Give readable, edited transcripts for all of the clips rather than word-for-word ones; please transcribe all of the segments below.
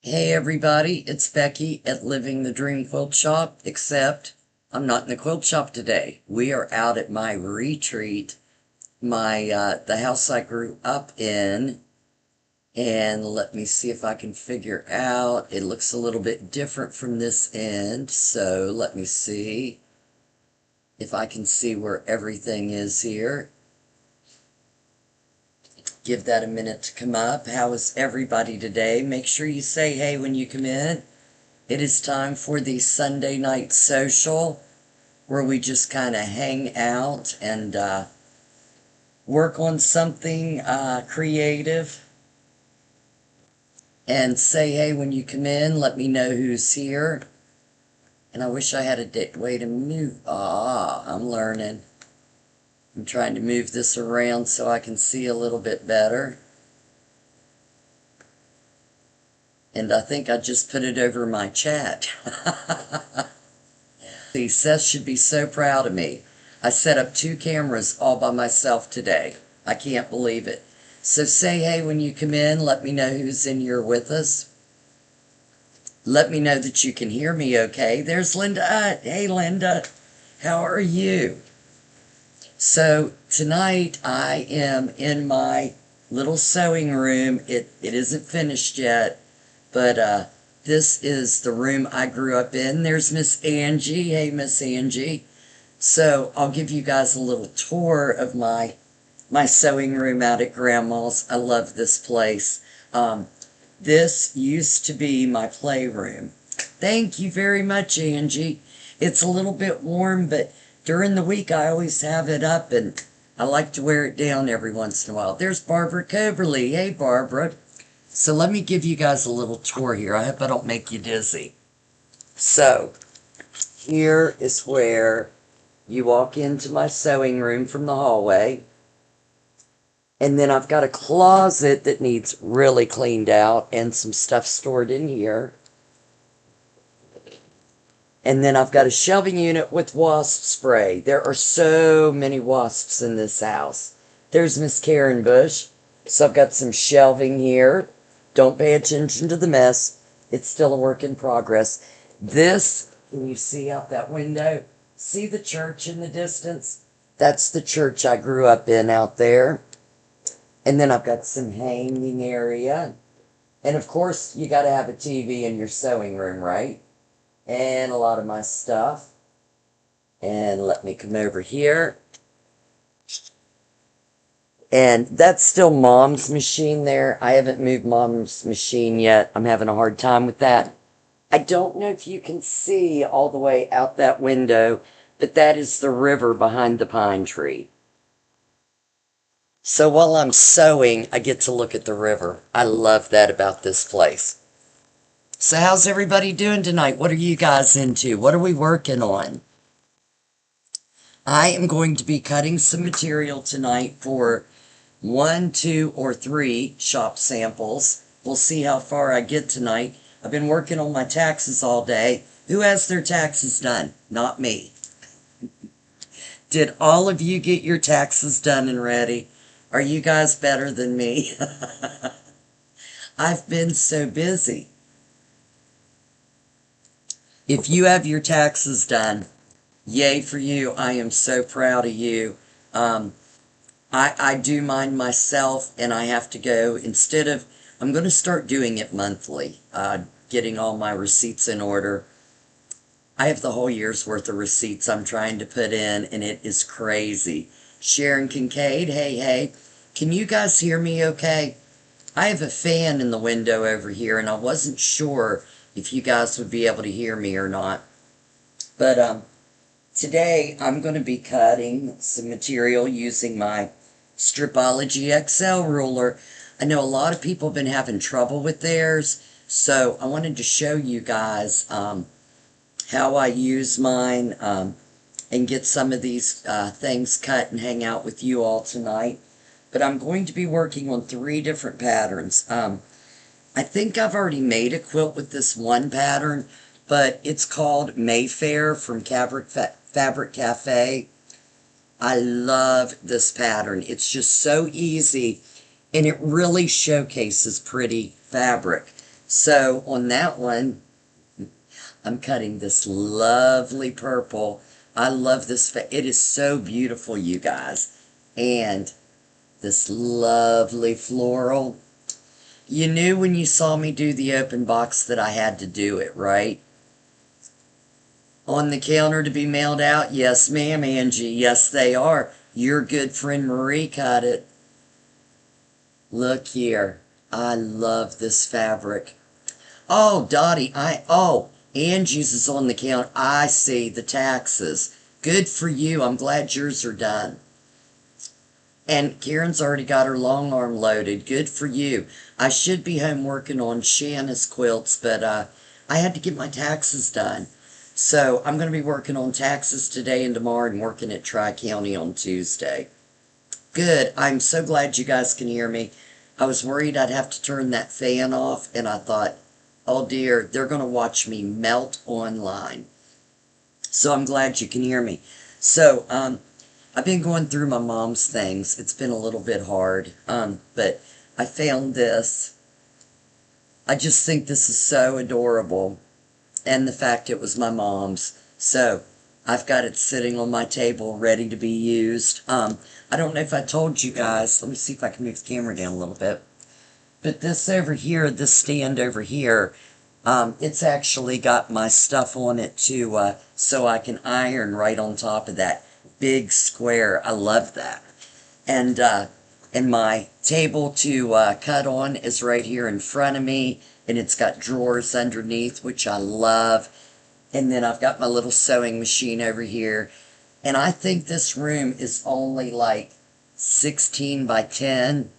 Hey everybody, it's Becky at Living the Dream Quilt Shop, except I'm not in the quilt shop today. We are out at my retreat, the house I grew up in, and let me see if I can figure out. It looks a little bit different from this end, so let me see if I can see where everything is here. Give that a minute to come up. How is everybody today? Make sure you say hey when you come in. It is time for the Sunday night social where we just kind of hang out and work on something creative and say hey when you come in. Let me know who's here. And I wish I had a way to move. I'm learning. I'm trying to move this around so I can see a little bit better. And I think I just put it over my chat. See, Seth should be so proud of me. I set up 2 cameras all by myself today. I can't believe it. So say hey when you come in. Let me know who's in here with us. Let me know that you can hear me okay. There's Linda. Hey, Linda. How are you? So tonight I am in my little sewing room. It isn't finished yet, but this is the room I grew up in. There's Miss Angie. Hey, Miss Angie. So I'll give you guys a little tour of my sewing room out at Grandma's. I love this place. This used to be my playroom. Thank you very much, Angie. It's a little bit warm, but during the week I always have it up, and I like to wear it down every once in a while. There's Barbara Coberly. Hey, Barbara. So let me give you guys a little tour here. I hope I don't make you dizzy. So here is where you walk into my sewing room from the hallway. And then I've got a closet that needs really cleaned out and some stuff stored in here. And then I've got a shelving unit with wasp spray. There are so many wasps in this house. There's Miss Karen Bush. So I've got some shelving here. Don't pay attention to the mess. It's still a work in progress. This, can you see out that window? See the church in the distance? That's the church I grew up in out there. And then I've got some hanging area. And of course, you got to have a TV in your sewing room, right? And a lot of my stuff. And let me come over here. And that's still Mom's machine there. I haven't moved Mom's machine yet. I'm having a hard time with that. I don't know if you can see all the way out that window, but that is the river behind the pine tree. So while I'm sewing, I get to look at the river. I love that about this place. So how's everybody doing tonight? What are you guys into? What are we working on? I am going to be cutting some material tonight for 1, 2, or 3 shop samples. We'll see how far I get tonight. I've been working on my taxes all day. Who has their taxes done? Not me. Did all of you get your taxes done and ready? Are you guys better than me? I've been so busy. If you have your taxes done, yay for you. I am so proud of you. I do mine myself, and I have to go, I'm going to start doing it monthly, getting all my receipts in order. I have the whole year's worth of receipts I'm trying to put in, and it is crazy. Sharon Kincaid, hey. Can you guys hear me okay? I have a fan in the window over here, and I wasn't sure if you guys would be able to hear me or not. But today I'm going to be cutting some material using my Stripology XL ruler. I know a lot of people have been having trouble with theirs, so I wanted to show you guys how I use mine and get some of these things cut and hang out with you all tonight. But I'm going to be working on 3 different patterns. I think I've already made a quilt with this one pattern, but it's called Mayfair from Fabric Cafe. I love this pattern. It's just so easy, and it really showcases pretty fabric. So on that one, I'm cutting this lovely purple. I love this. It is so beautiful, you guys. And this lovely floral. You knew when you saw me do the open box that I had to do it, right? On the counter to be mailed out? Yes, ma'am, Angie. Yes, they are. Your good friend Marie cut it. Look here. I love this fabric. Oh, Dottie, Angie's is on the counter. I see the taxes. Good for you. I'm glad yours are done. And Karen's already got her long arm loaded. Good for you. I should be home working on Shanna's quilts, but I had to get my taxes done. So I'm going to be working on taxes today and tomorrow and working at Tri-County on Tuesday. Good. I'm so glad you guys can hear me. I was worried I'd have to turn that fan off, and I thought, oh dear, they're going to watch me melt online. So I'm glad you can hear me. So, I've been going through my mom's things. It's been a little bit hard, but I found this. I just think this is so adorable, and the fact it was my mom's. So, I've got it sitting on my table ready to be used. I don't know if I told you guys. Let me see if I can move the camera down a little bit. But this over here, this stand over here, it's actually got my stuff on it too, so I can iron right on top of that big square. I love that. And my table to cut on is right here in front of me, and it's got drawers underneath, which I love. And then I've got my little sewing machine over here. And I think this room is only like 16 by 10.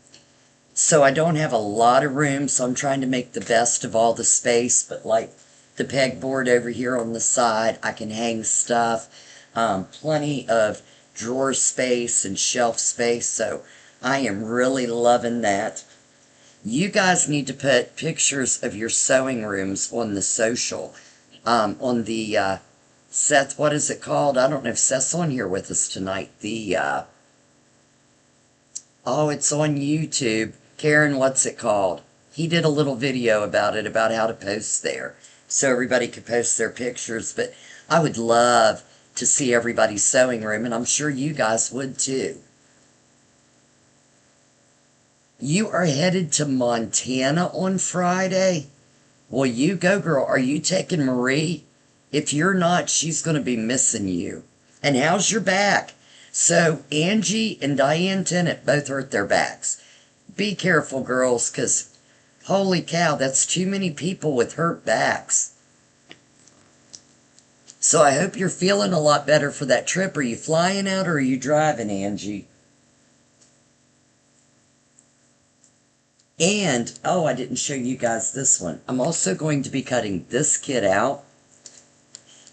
So I don't have a lot of room, so I'm trying to make the best of all the space. But like the pegboard over here on the side, I can hang stuff. Plenty of drawer space and shelf space. So I am really loving that. You guys need to put pictures of your sewing rooms on the Sewcial. On the, Seth, what is it called? I don't know if Seth's on here with us tonight. The, oh, it's on YouTube. Karen, what's it called? He did a little video about it, about how to post there. So everybody could post their pictures. But I would love to see everybody's sewing room, and I'm sure you guys would too. You are headed to Montana on Friday? Well, you go, girl. Are you taking Marie? If you're not, she's going to be missing you. And how's your back? So, Angie and Diane Tennant both hurt their backs. Be careful, girls, because holy cow, that's too many people with hurt backs. So I hope you're feeling a lot better for that trip. Are you flying out or are you driving, Angie? And, oh, I didn't show you guys this one. I'm also going to be cutting this kit out.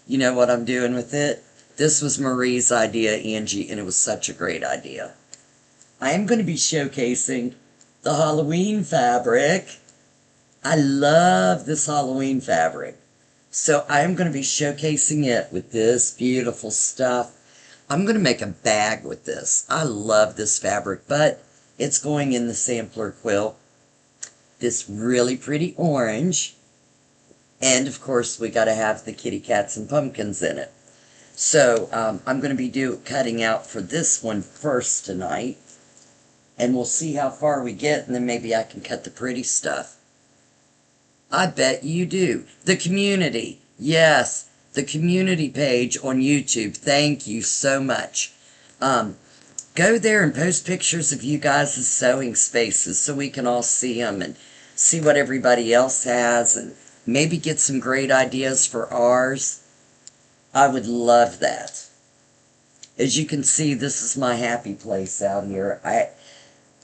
You know what I'm doing with it? This was Marie's idea, Angie, and it was such a great idea. I am going to be showcasing the Halloween fabric. I love this Halloween fabric. So I am going to be showcasing it with this beautiful stuff. I'm going to make a bag with this. I love this fabric, but it's going in the sampler quilt. This really pretty orange. And of course, we got to have the kitty cats and pumpkins in it. So I'm going to be cutting out for this one first tonight. And we'll see how far we get, and then maybe I can cut the pretty stuff. I bet you do. The community. Yes, the community page on YouTube. Thank you so much. Go there and post pictures of you guys' sewing spaces so we can all see them and see what everybody else has and maybe get some great ideas for ours. I would love that. As you can see, this is my happy place out here.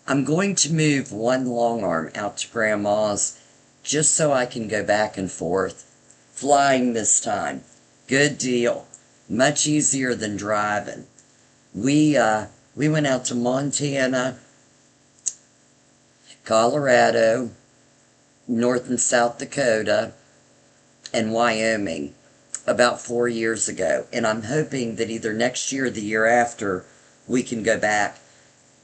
I'm going to move one long arm out to Grandma's just so I can go back and forth. Flying this time. Good deal. Much easier than driving. We went out to Montana, Colorado, North and South Dakota, and Wyoming about 4 years ago. And I'm hoping that either next year or the year after, we can go back.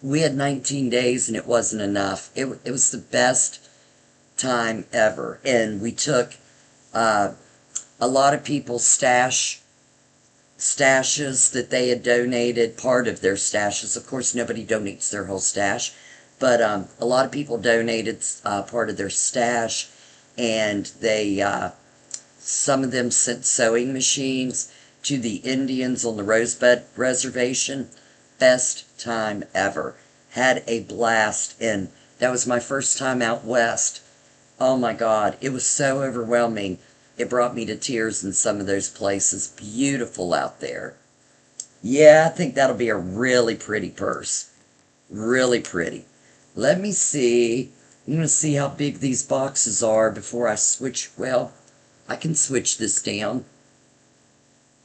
We had 19 days and it wasn't enough. It was the best time ever. And we took a lot of people's stashes that they had donated, part of their stashes. Of course, nobody donates their whole stash, but a lot of people donated part of their stash, and some of them sent sewing machines to the Indians on the Rosebud Reservation. Best time ever. Had a blast, and that was my first time out west. Oh my God, it was so overwhelming. It brought me to tears in some of those places. Beautiful out there. Yeah, I think that'll be a really pretty purse. Really pretty. Let me see. I'm going to see how big these boxes are before I switch. Well, I can switch this down.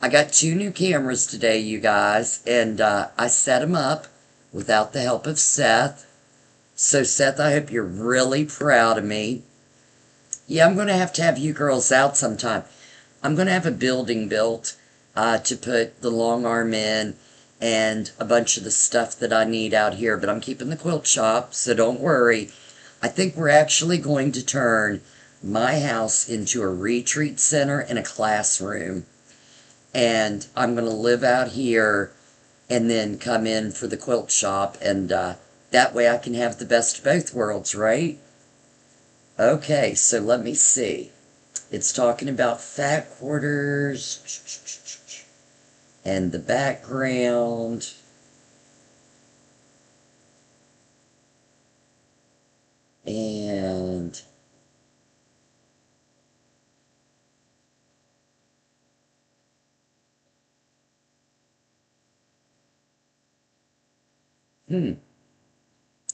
I got 2 new cameras today, you guys, and I set them up without the help of Seth. So, Seth, I hope you're really proud of me. Yeah, I'm going to have you girls out sometime. I'm going to have a building built to put the long arm in and a bunch of the stuff that I need out here, but I'm keeping the quilt shop, so don't worry. I think we're actually going to turn my house into a retreat center and a classroom. And I'm going to live out here and then come in for the quilt shop, and that way I can have the best of both worlds, right? Okay, so let me see. It's talking about fat quarters and the background. And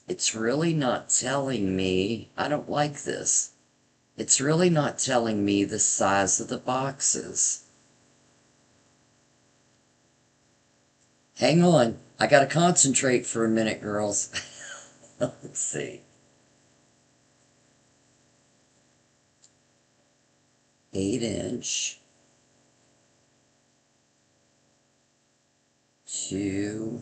it's really not telling me. I don't like this. It's really not telling me the size of the boxes. Hang on. I gotta concentrate for a minute, girls. Let's see. 8-inch. 2.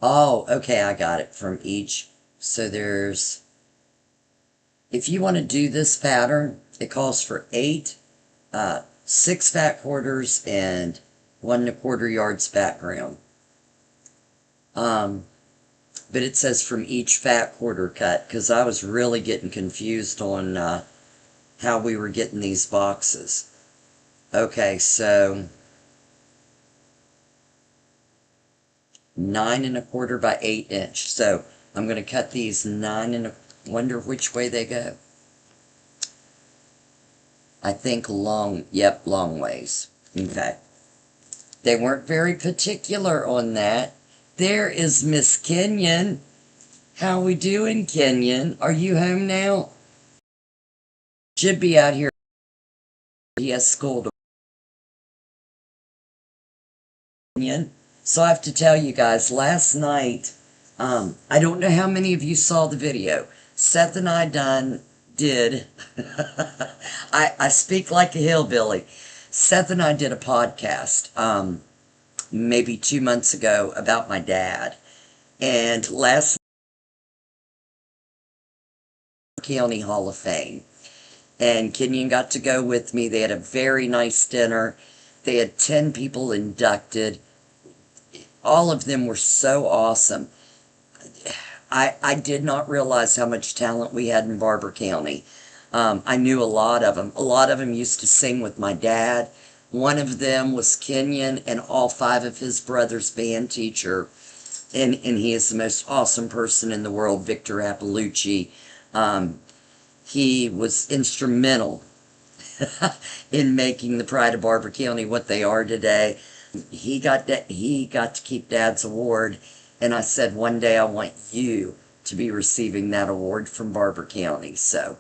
Oh, okay, I got it from each. So if you want to do this pattern, it calls for 6 fat quarters and 1 1/4 yards background. But it says from each fat quarter cut, because I was really getting confused on how we were getting these boxes. Okay, so 9 1/4 by 8-inch. So I'm going to cut these 9 and wonder which way they go. I think long, yep, long ways. Okay. They weren't very particular on that. There is Miss Kenyon. How we doing, Kenyon? Are you home now? Should be out here. He has school to. So I have to tell you guys, last night, I don't know how many of you saw the video. Seth and I did. I speak like a hillbilly. Seth and I did a podcast maybe 2 months ago about my dad. And last County Hall of Fame. And Kenyon got to go with me. They had a very nice dinner. They had 10 people inducted. All of them were so awesome. I did not realize how much talent we had in Barber County. I knew a lot of them. A lot of them used to sing with my dad. One of them was Kenyon and all 5 of his brothers' band teacher. And he is the most awesome person in the world, Victor Appalucci. He was instrumental in making the Pride of Barber County what they are today. He got to keep Dad's award, and I said one day I want you to be receiving that award from Barber County. So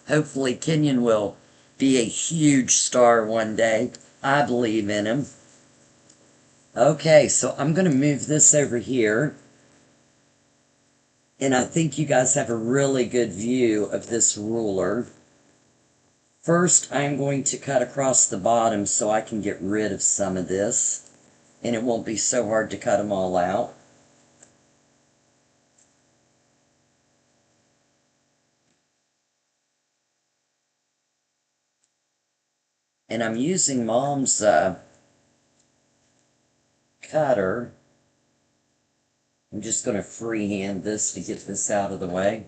hopefully Kenyon will be a huge star one day. I believe in him. Okay, so I'm going to move this over here. And I think you guys have a really good view of this ruler. First, I'm going to cut across the bottom so I can get rid of some of this, and it won't be so hard to cut them all out. And I'm using Mom's cutter. I'm just going to freehand this to get this out of the way.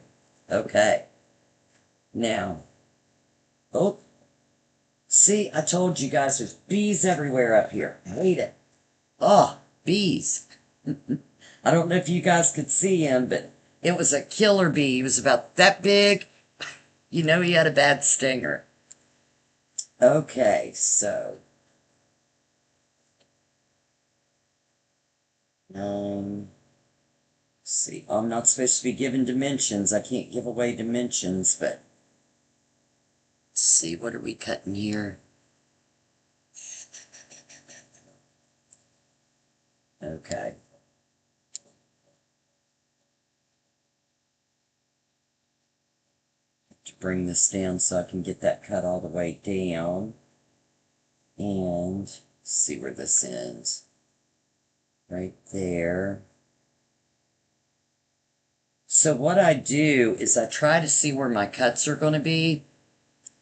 Okay. Now, oh, see, I told you guys there's bees everywhere up here. I hate it. Oh, bees. I don't know if you guys could see him, but it was a killer bee. He was about that big. You know he had a bad stinger. Okay, so. See, I'm not supposed to be giving dimensions. I can't give away dimensions, but. Let's see, what are we cutting here? Okay. To bring this down so I can get that cut all the way down. And see where this ends. Right there. So what I do is I try to see where my cuts are going to be.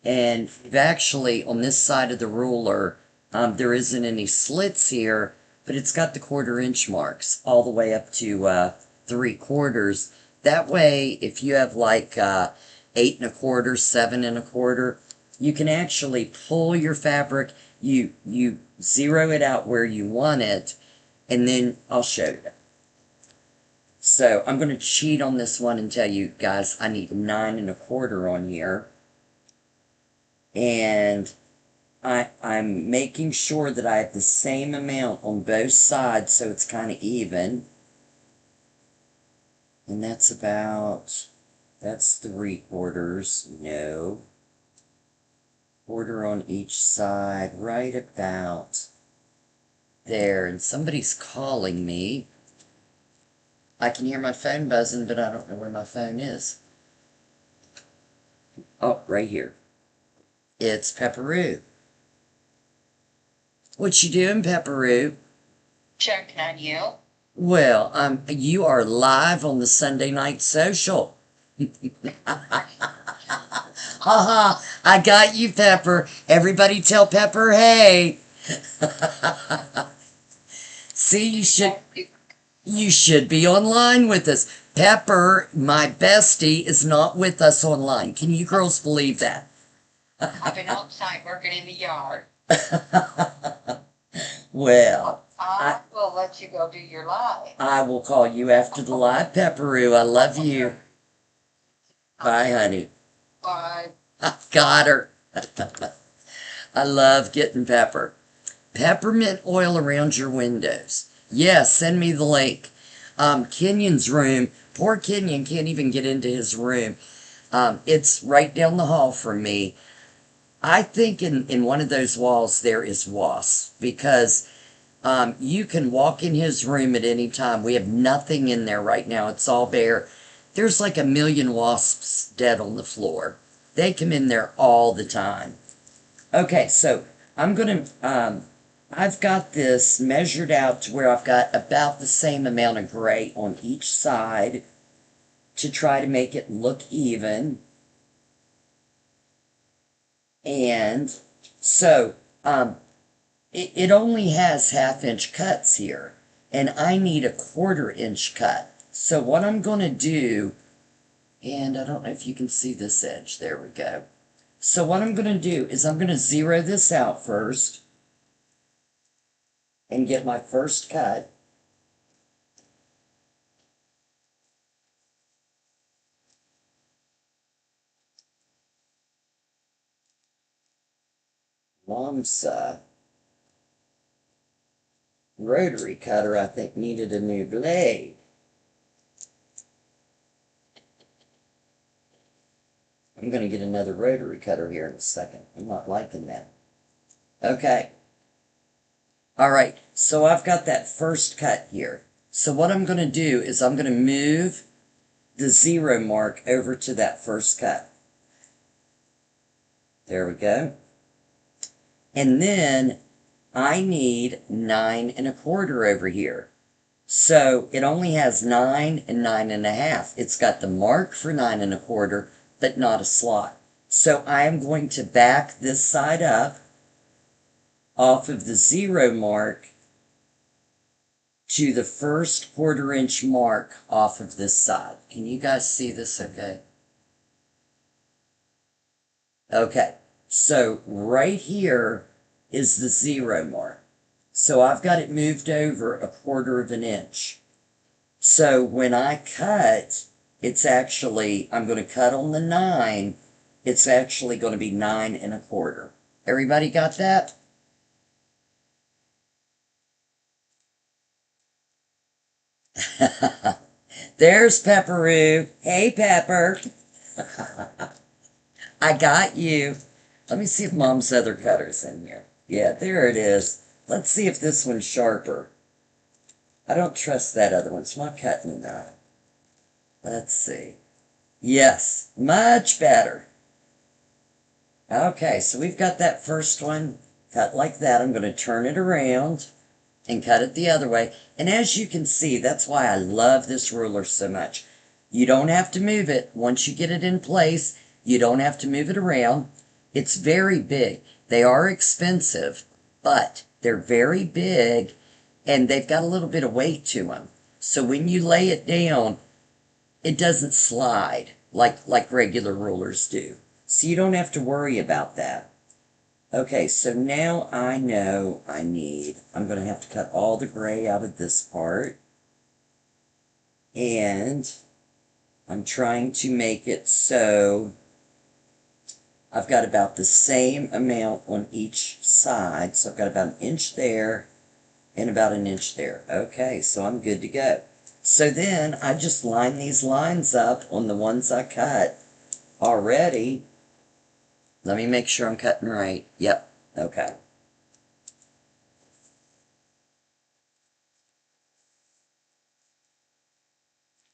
And actually, on this side of the ruler, there isn't any slits here, but it's got the 1/4 inch marks all the way up to 3/4. That way, if you have like 8 1/4, 7 1/4, you can actually pull your fabric, you zero it out where you want it, and then I'll show you. So I'm going to cheat on this one and tell you guys I need 9 1/4 on here. And I'm making sure that I have the same amount on both sides so it's kind of even. And that's 3/4. No. 1/4 on each side, right about there. And somebody's calling me. I can hear my phone buzzing, but I don't know where my phone is. Oh, right here. It's Pepperoo. What you doing, Pepperoo? Checking on you. Well, you are live on the Sunday Night Social. Haha, I got you, Pepper. Everybody tell Pepper, hey. See, you should be online with us. Pepper, my bestie, is not with us online. Can you girls believe that? I've been outside working in the yard. Well, I will let you go do your live. I will call you after the live, Pepperoo. I love you. Bye, honey. Bye. I got her. I love getting pepper. Peppermint oil around your windows. Yes, send me the link. Kenyon's room. Poor Kenyon can't even get into his room. It's right down the hall from me. I think in one of those walls there is wasps because you can walk in his room at any time. We have nothing in there right now. It's all bare. There's like 1,000,000 wasps dead on the floor. They come in there all the time. Okay, so I'm going to, I've got this measured out to where I've got about the same amount of gray on each side to try to make it look even. And so, it only has 1/2 inch cuts here, and I need a 1/4 inch cut. So what I'm going to do, and I don't know if you can see this edge, there we go. So what I'm going to do is I'm going to zero this out first and get my first cut. Mom's rotary cutter, I think, needed a new blade. I'm going to get another rotary cutter here in a second. I'm not liking that. Okay. All right, so I've got that first cut here. So what I'm going to do is I'm going to move the 0 mark over to that first cut. There we go. And then I need 9 1/4 over here. So it only has 9 and 9 1/2. It's got the mark for 9 1/4, but not a slot. So I am going to back this side up off of the 0 mark to the first 1/4 inch mark off of this side. Can you guys see this okay? Okay, so right here is the 0 mark. So I've got it moved over a 1/4 inch. So when I cut, it's actually, I'm going to cut on the 9, it's actually going to be 9 1/4. Everybody got that? There's Pepperoo. Hey, Pepper. I got you. Let me see if Mom's other cutter's in here. Yeah, there it is. Let's see if this one's sharper. I don't trust that other one. It's not cutting enough. Let's see. Yes, much better. Okay, so we've got that first one cut like that. I'm going to turn it around and cut it the other way. And as you can see, that's why I love this ruler so much. You don't have to move it. Once you get it in place, you don't have to move it around. It's very big. They are expensive, but they're very big and they've got a little bit of weight to them. So when you lay it down, it doesn't slide like regular rulers do. So you don't have to worry about that. Okay, so now I know I'm going to have to cut all the gray out of this part. And I'm trying to make it so I've got about the same amount on each side. So I've got about 1 inch there and about 1 inch there. Okay, so I'm good to go. So then I just line these lines up on the ones I cut already. Let me make sure I'm cutting right. Yep, okay.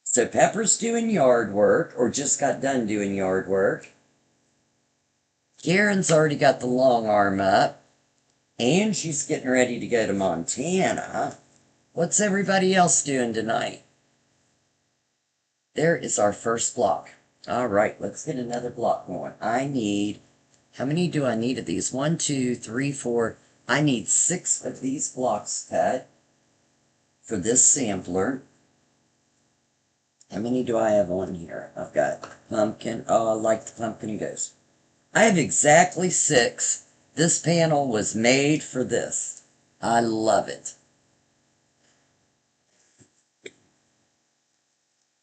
So Pepper's doing yard work, or just got done doing yard work. Karen's already got the long arm up. And she's getting ready to go to Montana. What's everybody else doing tonight? There is our first block. All right, let's get another block going. How many do I need of these? 1, 2, 3, 4. I need 6 of these blocks cut for this sampler. How many do I have on here? I've got pumpkin. Oh, I like the pumpkin ghost. I have exactly 6. This panel was made for this. I love it.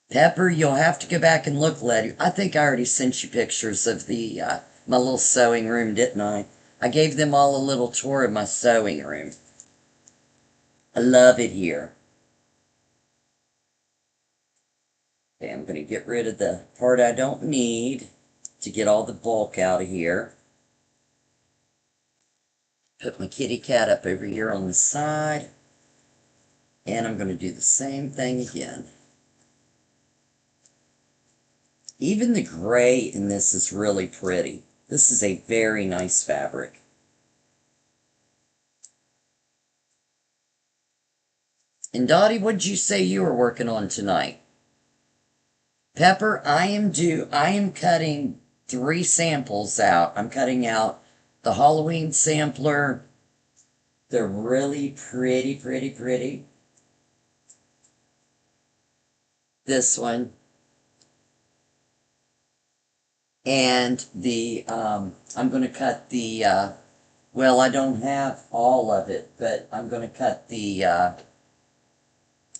Pepper, you'll have to go back and look later. I think I already sent you pictures of my little sewing room, didn't I? I gave them all a little tour of my sewing room. I love it here. Okay, I'm going to get rid of the part I don't need to get all the bulk out of here. Put my kitty cat up over here on the side. And I'm going to do the same thing again. Even the gray in this is really pretty. This is a very nice fabric. And Dottie, what did you say you were working on tonight? Pepper, I am cutting 3 samples out. I'm cutting out the Halloween sampler. They're really pretty, pretty, pretty. This one. And I'm going to cut well, I don't have all of it, but I'm going to cut the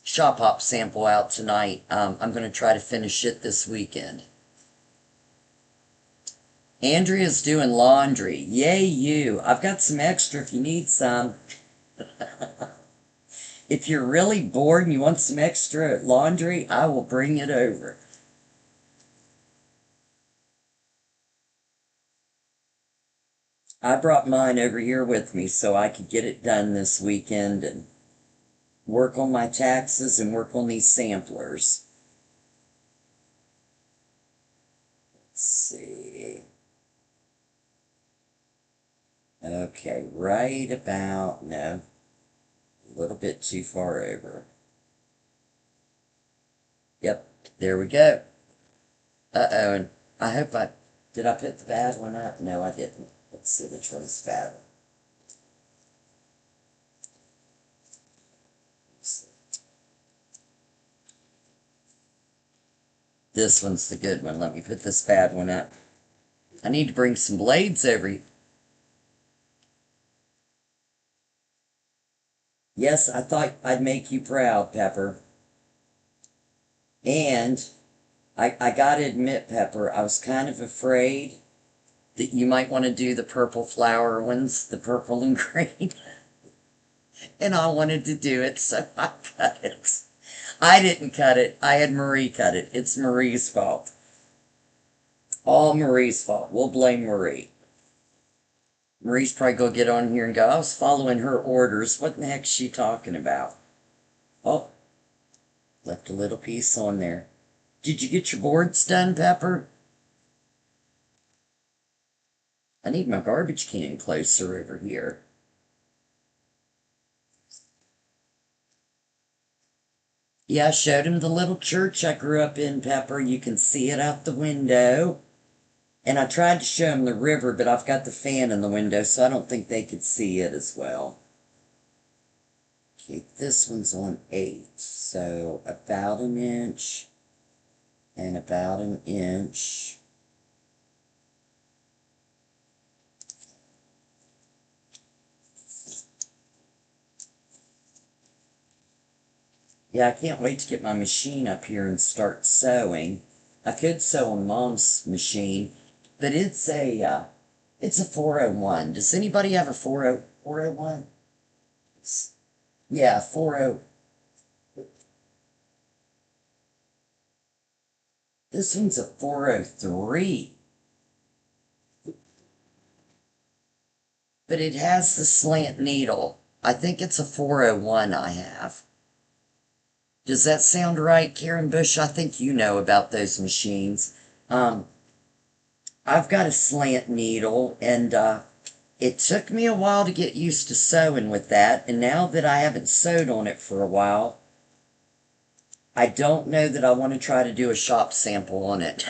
Shop Hop sample out tonight. I'm going to try to finish it this weekend. Andrea's doing laundry. Yay, you. I've got some extra if you need some. If you're really bored and you want some extra laundry, I will bring it over. I brought mine over here with me so I could get it done this weekend and work on my taxes and work on these samplers. Let's see. Okay, right about, no, a little bit too far over. Yep, there we go. Uh-oh, and I hope did I put the bad one up? No, I didn't. Let's see which one's bad. This one's the good one. Let me put this bad one up. I need to bring some blades over. Yes, I thought I'd make you proud, Pepper. And I gotta admit, Pepper, I was kind of afraid that you might want to do the purple flower ones, the purple and green. And I wanted to do it, so I cut it. I didn't cut it. I had Marie cut it. It's Marie's fault. All Marie's fault. We'll blame Marie. Marie's probably gonna get on here and go, I was following her orders. What in the heck's she talking about? Oh, left a little piece on there. Did you get your boards done, Pepper? I need my garbage can closer over here. Yeah, I showed him the little church I grew up in, Pepper. You can see it out the window. And I tried to show him the river, but I've got the fan in the window, so I don't think they could see it as well. Okay, this one's on 8, so about an inch and about an inch. Yeah, I can't wait to get my machine up here and start sewing. I could sew on Mom's machine, but it's a 401. Does anybody have a 401? Yeah, 40. This one's a 403. But it has the slant needle. I think it's a 401 I have. Does that sound right, Karen Bush? I think you know about those machines. I've got a slant needle, and it took me a while to get used to sewing with that, and now that I haven't sewed on it for a while, I don't know that I want to try to do a shop sample on it.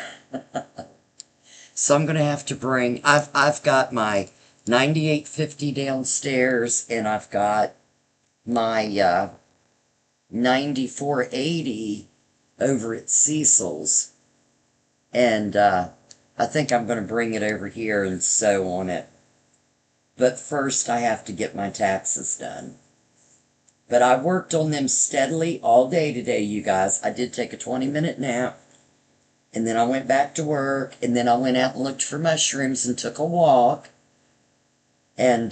So I'm going to have to bring, I've got my 9850 downstairs, and I've got my 9480 over at Sewcial's, and I think I'm going to bring it over here and sew on it. But first I have to get my taxes done. But I worked on them steadily all day today, you guys. I did take a 20-minute nap, and then I went back to work, and then I went out and looked for mushrooms and took a walk. And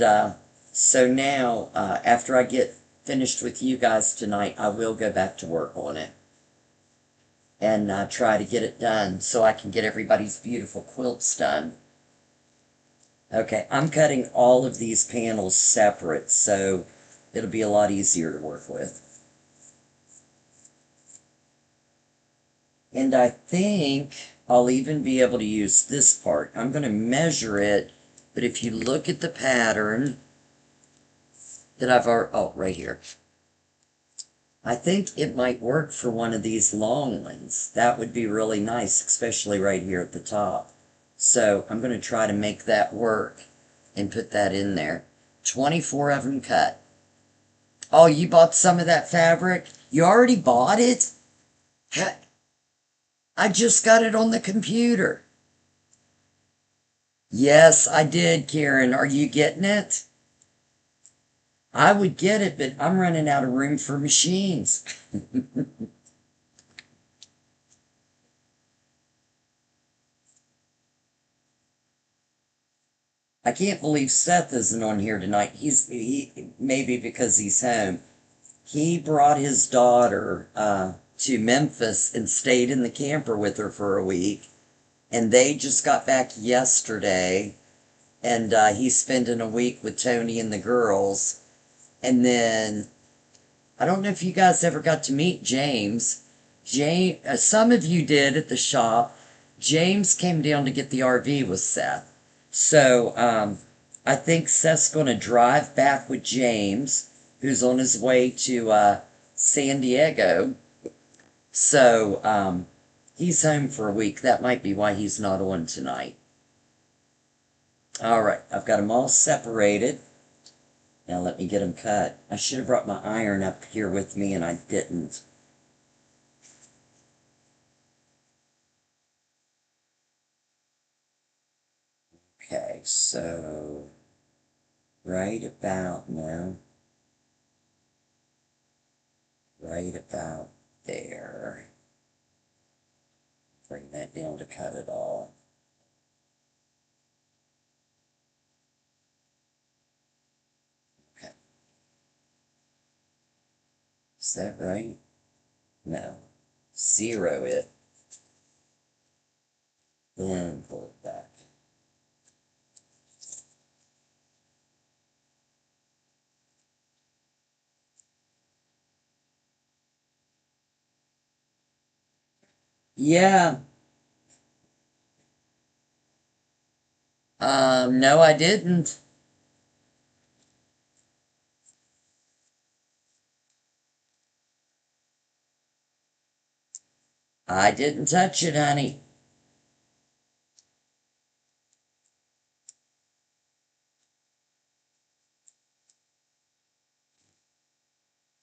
so now, after I get finished with you guys tonight, I will go back to work on it and try to get it done so I can get everybody's beautiful quilts done. Okay, I'm cutting all of these panels separate, so it'll be a lot easier to work with. And I think I'll even be able to use this part. I'm going to measure it, but if you look at the pattern that I've already, oh, right here. I think it might work for one of these long ones. That would be really nice, especially right here at the top. So I'm going to try to make that work and put that in there. 24 of them cut. Oh, you bought some of that fabric? You already bought it? I just got it on the computer. Yes, I did, Karen. Are you getting it? I would get it, but I'm running out of room for machines. I can't believe Seth isn't on here tonight. He maybe because he's home. He brought his daughter to Memphis and stayed in the camper with her for a week. And they just got back yesterday. And he's spending a week with Tony and the girls. And then, I don't know if you guys ever got to meet James. Some of you did at the shop. James came down to get the RV with Seth. So, I think Seth's going to drive back with James, who's on his way to San Diego. So he's home for a week. That might be why he's not on tonight. All right, I've got them all separated. Now let me get them cut. I should have brought my iron up here with me, and I didn't. Okay, so right about now. Right about there. Bring that down to cut it all. Okay. Is that right? No. Zero it. Then pull it back. Yeah. No, I didn't. I didn't touch it, honey.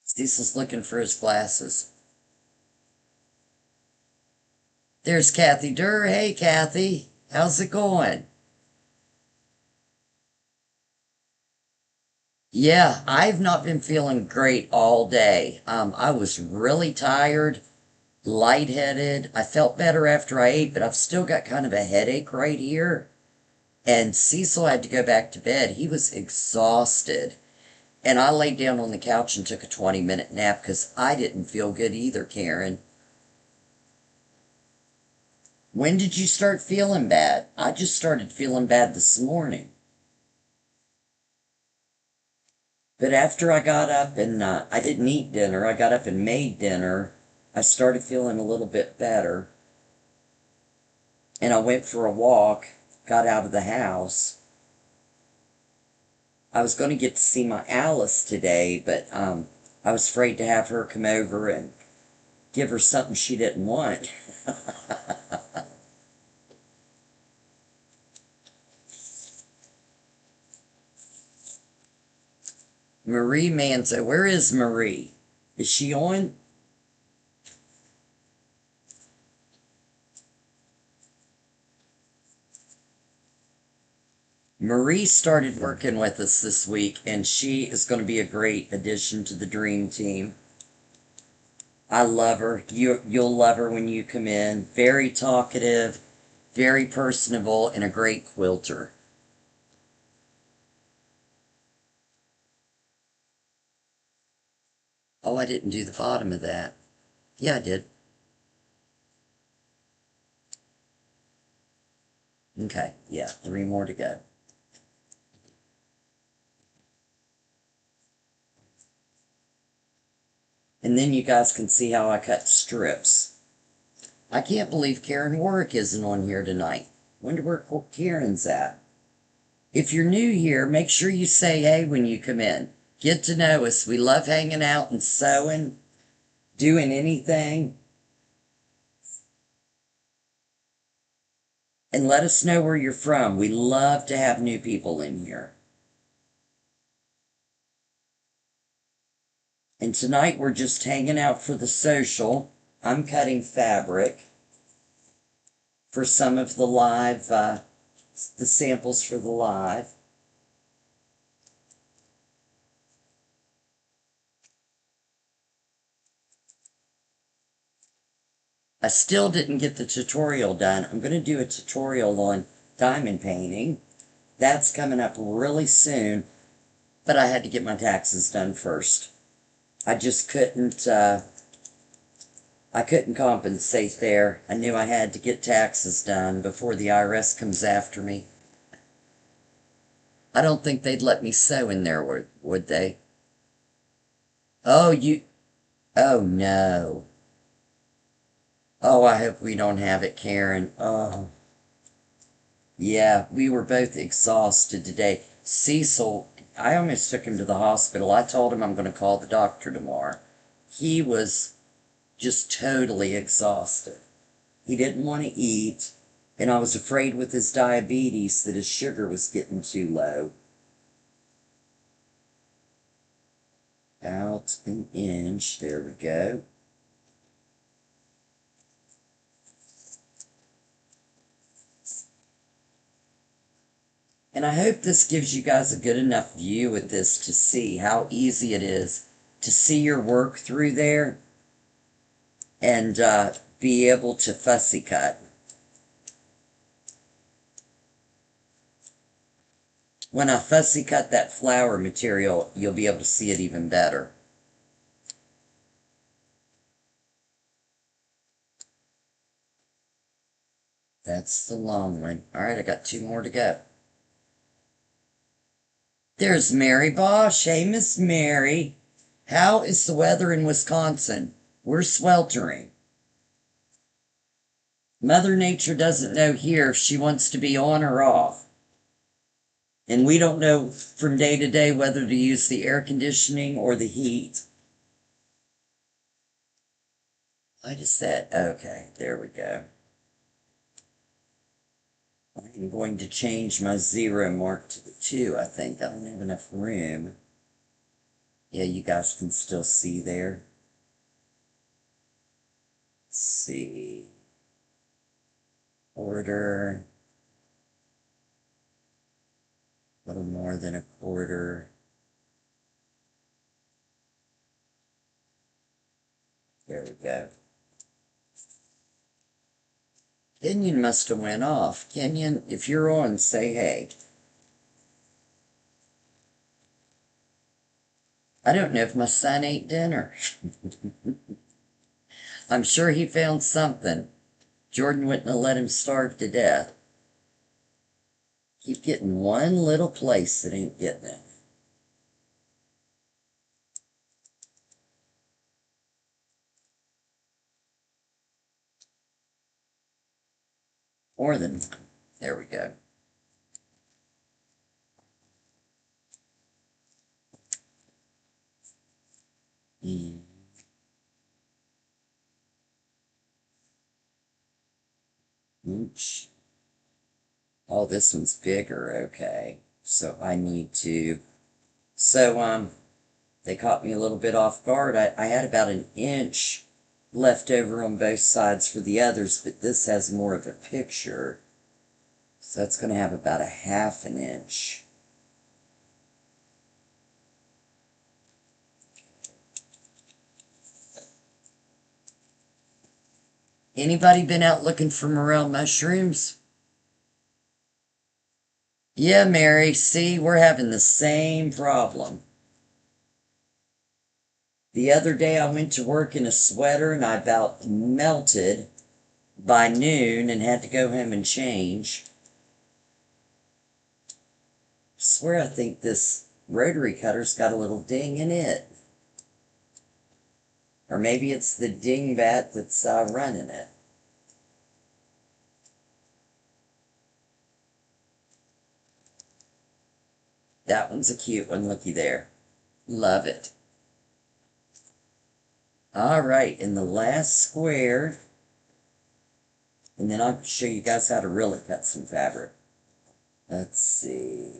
Cecil's looking for his glasses. There's Kathy Durr. Hey, Kathy. How's it going? Yeah, I've not been feeling great all day. I was really tired, lightheaded. I felt better after I ate, but I've still got kind of a headache right here. And Cecil had to go back to bed. He was exhausted. And I laid down on the couch and took a 20-minute nap because I didn't feel good either, Karen. When did you start feeling bad? I just started feeling bad this morning. But after I got up and I didn't eat dinner, I got up and made dinner, I started feeling a little bit better. And I went for a walk, got out of the house. I was going to get to see my Alice today, but I was afraid to have her come over and give her something she didn't want. Marie Manzo, where is Marie? Is she on? Marie started working with us this week, and she is going to be a great addition to the dream team. I love her. You'll love her when you come in. Very talkative, very personable, and a great quilter. Oh, I didn't do the bottom of that. Yeah, I did. Okay, yeah, 3 more to go. And then you guys can see how I cut strips. I can't believe Karen Warwick isn't on here tonight. Wonder where Karen's at. If you're new here, make sure you say hey when you come in. Get to know us. We love hanging out and sewing, doing anything. And let us know where you're from. We love to have new people in here. And tonight we're just hanging out for the social. I'm cutting fabric for some of the live, the samples for the live. I still didn't get the tutorial done. I'm going to do a tutorial on diamond painting. That's coming up really soon, but I had to get my taxes done first. I just couldn't, I couldn't compensate there. I knew I had to get taxes done before the IRS comes after me. I don't think they'd let me sew in there, would they? Oh, oh no. Oh, I hope we don't have it, Karen. Oh. Yeah, we were both exhausted today. Cecil, I almost took him to the hospital. I told him I'm going to call the doctor tomorrow. He was just totally exhausted. He didn't want to eat, and I was afraid with his diabetes that his sugar was getting too low. About an inch, there we go. And I hope this gives you guys a good enough view with this to see how easy it is to see your work through there and be able to fussy cut. When I fussy cut that flower material, you'll be able to see it even better. That's the long one. All right, I got 2 more to go. There's Mary Bosch. Hey, Miss Mary. How is the weather in Wisconsin? We're sweltering. Mother Nature doesn't know here if she wants to be on or off. And we don't know from day to day whether to use the air conditioning or the heat. What is that? Okay, there we go. I'm going to change my 0 mark to the 2, I think. I don't have enough room. Yeah, you guys can still see there. Let's see. Quarter. A little more than a quarter. There we go. Kenyon must have went off. Kenyon, if you're on, say hey. I don't know if my son ate dinner. I'm sure he found something. Jordan wouldn't have let him starve to death. Keep getting one little place that ain't getting it. More than one. There we go. Oops. Oh, this one's bigger. Okay. So I need to. So, they caught me a little bit off guard. I had about an inch left over on both sides for the others, but this has more of a picture. So that's going to have about a half an inch. Anybody been out looking for morel mushrooms? Yeah, Mary, see, we're having the same problem. The other day I went to work in a sweater and I about melted by noon and had to go home and change. I swear I think this rotary cutter's got a little ding in it. Or maybe it's the dingbat that's running it. That one's a cute one, looky there. Love it. All right, in the last square, and then I'll show you guys how to really cut some fabric. Let's see.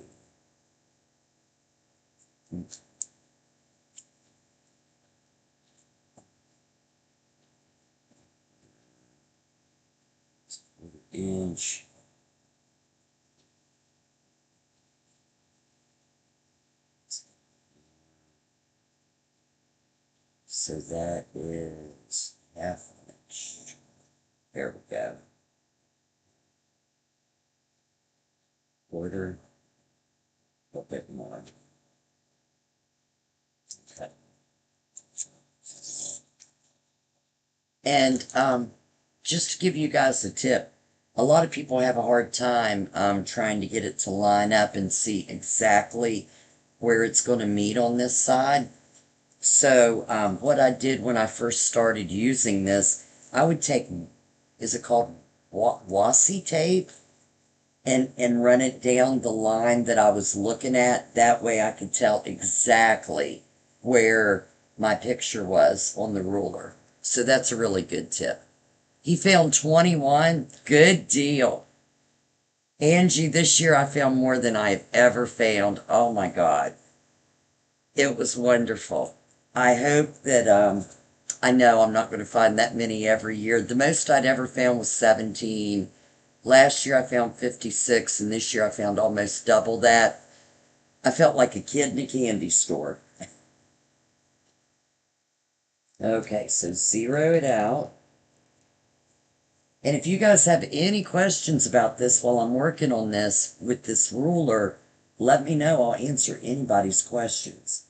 Inch. So that is half an inch. There we go. Quarter. A little bit more. Okay. And just to give you guys a tip, a lot of people have a hard time trying to get it to line up and see exactly where it's going to meet on this side. So what I did when I first started using this, I would take, is it called washi tape? and run it down the line that I was looking at. That way I could tell exactly where my picture was on the ruler. So that's a really good tip. He found 21. Good deal. Angie, this year I found more than I've ever found. Oh my God. It was wonderful. I hope that, I know I'm not going to find that many every year. The most I'd ever found was 17. Last year I found 56, and this year I found almost double that. I felt like a kid in a candy store. Okay, so zero it out. And if you guys have any questions about this while I'm working on this with this ruler, let me know. I'll answer anybody's questions.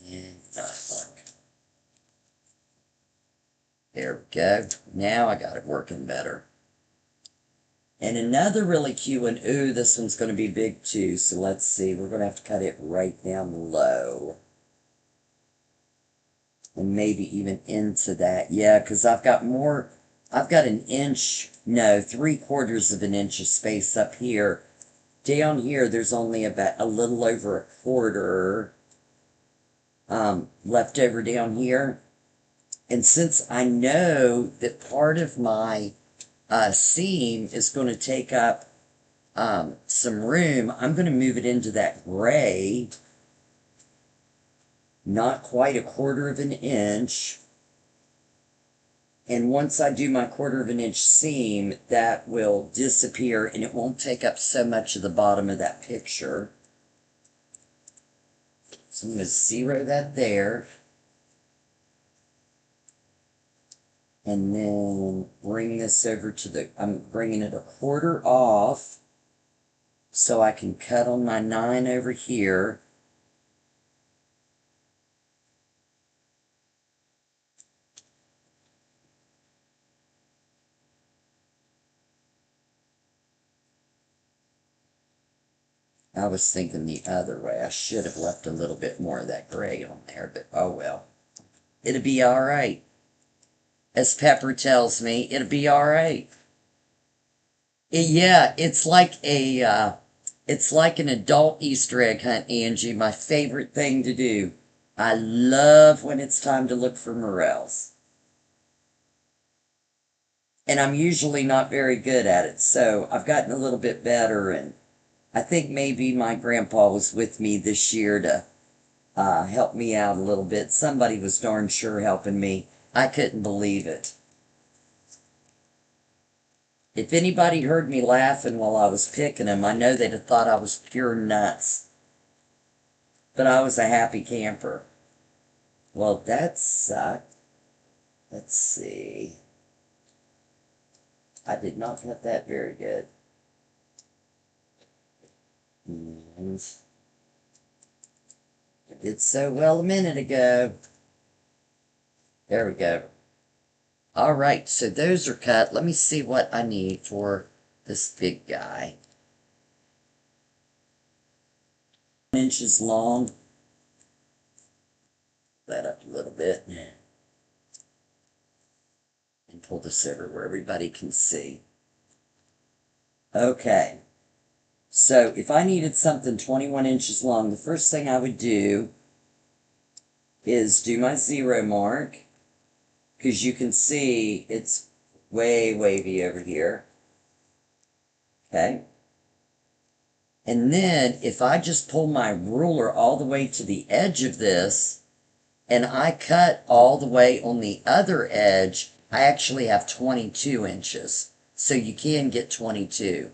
And look. There we go. Now I got it working better. And another really cute one. Ooh, this one's going to be big too. So let's see. We're going to have to cut it right down low. And maybe even into that. Yeah, because I've got an inch, no, 3/4 of an inch of space up here. Down here, there's only about a little over a quarter left over down here. And since I know that part of my seam is going to take up some room, I'm going to move it into that gray. Not quite a 1/4 of an inch. And once I do my 1/4 of an inch seam, that will disappear and it won't take up so much of the bottom of that picture. So I'm going to zero that there. And then bring this over to I'm bringing it a 1/4 off so I can cut on my 9 over here. I was thinking the other way. I should have left a little bit more of that gray on there, but oh well. It'll be all right. As Pepper tells me, it'll be all right. Yeah, it's like it's like an adult Easter egg hunt, Angie. My favorite thing to do. I love when it's time to look for morels. And I'm usually not very good at it, so I've gotten a little bit better, and I think maybe my grandpa was with me this year to help me out a little bit. Somebody was darn sure helping me. I couldn't believe it. If anybody heard me laughing while I was picking them, I know they'd have thought I was pure nuts. But I was a happy camper. Well, that sucked. Let's see. I did not cut that very good. And I did so well a minute ago. There we go. All right, so those are cut. Let me see what I need for this big guy. 1 inches long. That up a little bit. And pull this over where everybody can see. Okay. So if I needed something 21 inches long, the first thing I would do is do my zero mark. Because you can see it's way wavy over here. Okay. And then if I just pull my ruler all the way to the edge of this, and I cut all the way on the other edge, I actually have 22 inches. So you can get 22.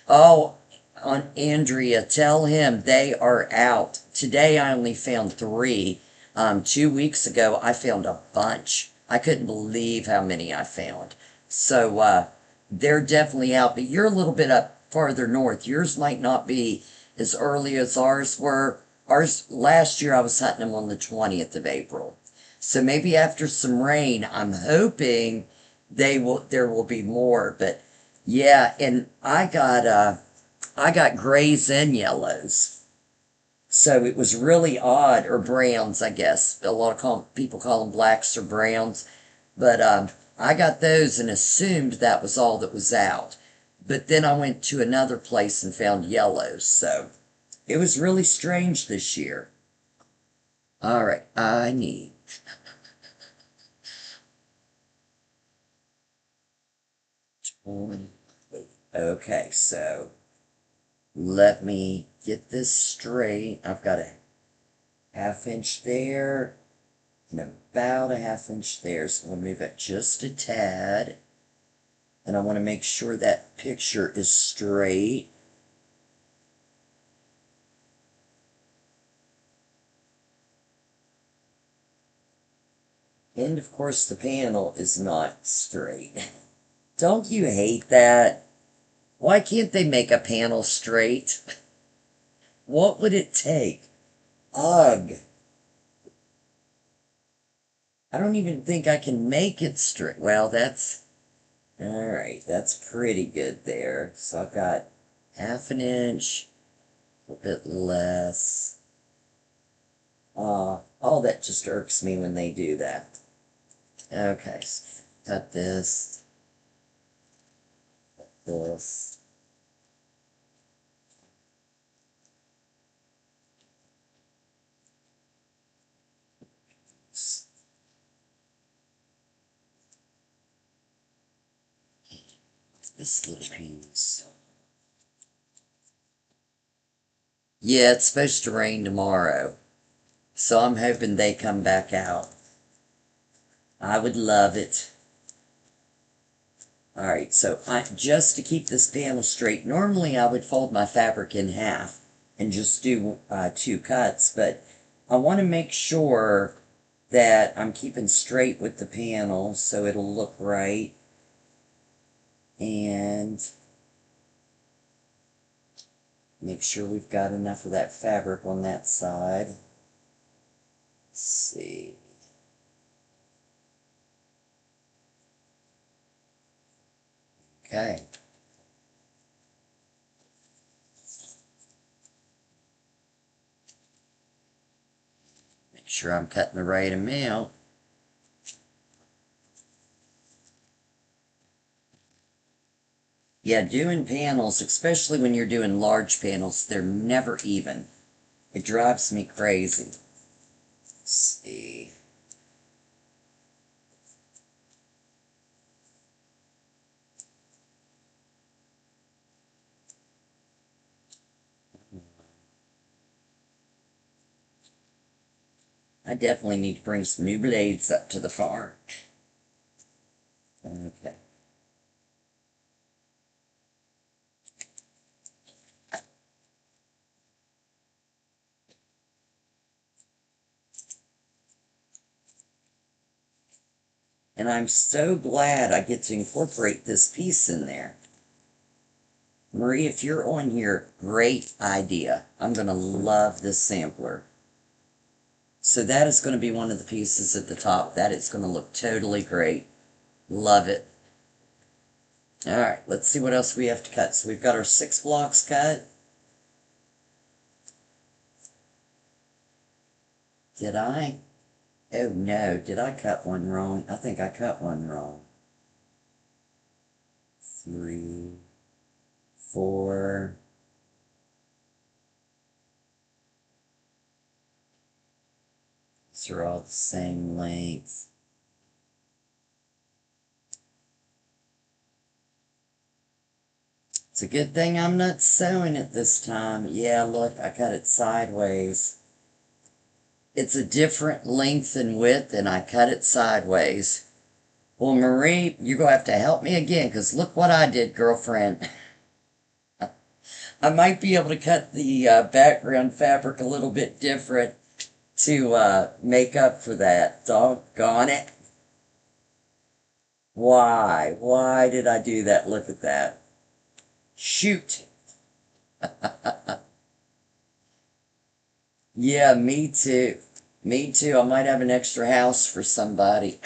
Oh, on Andrea, tell him they are out. Today I only found 3. 2 weeks ago, I found a bunch. I couldn't believe how many I found. So, they're definitely out, but you're a little bit up farther north. Yours might not be as early as ours were. Ours, last year I was hunting them on the 20th of April. So maybe after some rain, I'm hoping there will be more. But yeah, and I got grays and yellows. So it was really odd, or browns, I guess. A lot of people call them blacks or browns. But I got those and assumed that was all that was out. But then I went to another place and found yellows, so it was really strange this year. All right, I need. Okay, so let me get this straight. I've got a half-inch there and about a half-inch there, so I'm going to move it just a tad. And I want to make sure that picture is straight. And of course the panel is not straight. Don't you hate that? Why can't they make a panel straight? What would it take? Ugh. I don't even think I can make it straight. Well, that's... Alright, that's pretty good there. So I've got half an inch, a little bit less. All that just irks me when they do that. Okay, so cut this. Cut this. This little piece. Yeah, it's supposed to rain tomorrow. So I'm hoping they come back out. I would love it. Alright, so just to keep this panel straight, normally I would fold my fabric in half and just do 2 cuts, but I want to make sure that I'm keeping straight with the panel so it'll look right. And make sure we've got enough of that fabric on that side. Let's see. Okay. Make sure I'm cutting the right amount. Yeah, doing panels, especially when you're doing large panels, they're never even. It drives me crazy. Let's see. I definitely need to bring some new blades up to the farm. Okay. And I'm so glad I get to incorporate this piece in there. Marie, if you're on here, great idea. I'm going to love this sampler. So that is going to be one of the pieces at the top. That is going to look totally great. Love it. Alright, let's see what else we have to cut. So we've got our 6 blocks cut. Did I? Oh no, did I cut one wrong? I think I cut one wrong. 3, 4. These are all the same length. It's a good thing I'm not sewing it this time. Yeah, look, I cut it sideways. It's a different length and width, and I cut it sideways. Well, Marie, you're going to have to help me again, because look what I did, girlfriend. I might be able to cut the background fabric a little bit different to make up for that. Doggone it. Why? Why did I do that? Look at that. Shoot. Yeah, me too. Me too. I might have an extra house for somebody.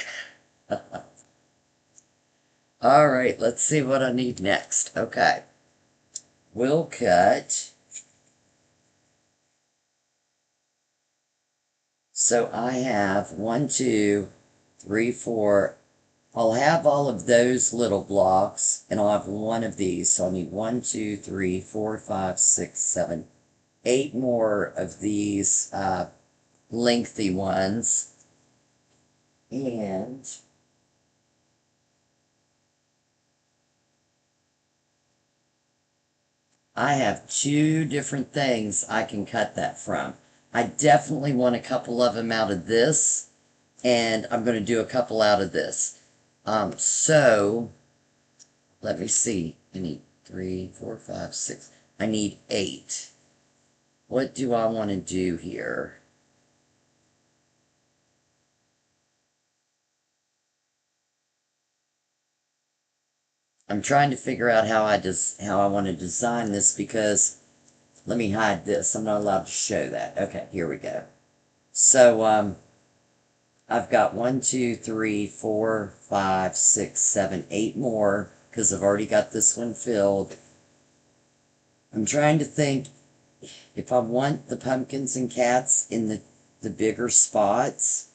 All right, let's see what I need next. Okay. We'll cut. So I have 1, 2, 3, 4, I'll have all of those little blocks, and I'll have one of these. So I'll need 1, 2, 3, 4, 5, 6, 7, 8 more of these lengthy ones. And I have 2 different things I can cut that from. I definitely want a couple of them out of this, and I'm going to do a couple out of this. So let me see. I need 3, 4, 5, 6. I need 8. What do I want to do here? I'm trying to figure out how I want to design this, because let me hide this. I'm not allowed to show that. Okay, here we go. So I've got 1, 2, 3, 4, 5, 6, 7, 8 more, because I've already got this one filled. I'm trying to think if I want the pumpkins and cats in the bigger spots,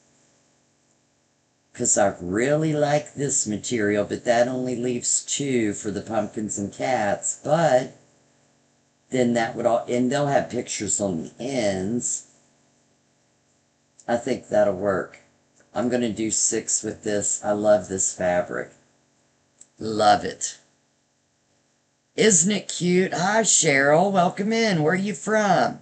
because I really like this material, but that only leaves 2 for the pumpkins and cats. But then that would all, and they'll have pictures on the ends. I think that'll work. I'm going to do 6 with this. I love this fabric. Love it. Isn't it cute? Hi, Cheryl. Welcome in. Where are you from?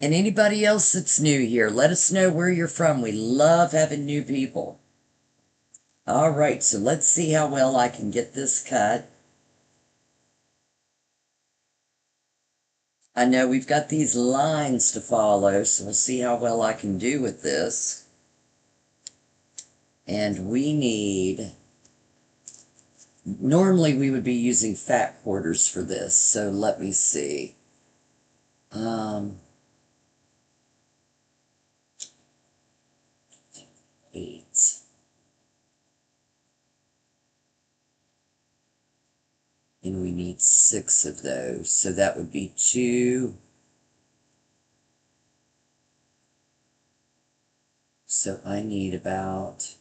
And anybody else that's new here, let us know where you're from. We love having new people. All right, so let's see how well I can get this cut. I know we've got these lines to follow, so we'll see how well I can do with this. And we need, normally we would be using fat quarters for this, so let me see. 8. And we need 6 of those, so that would be 2. So I need about,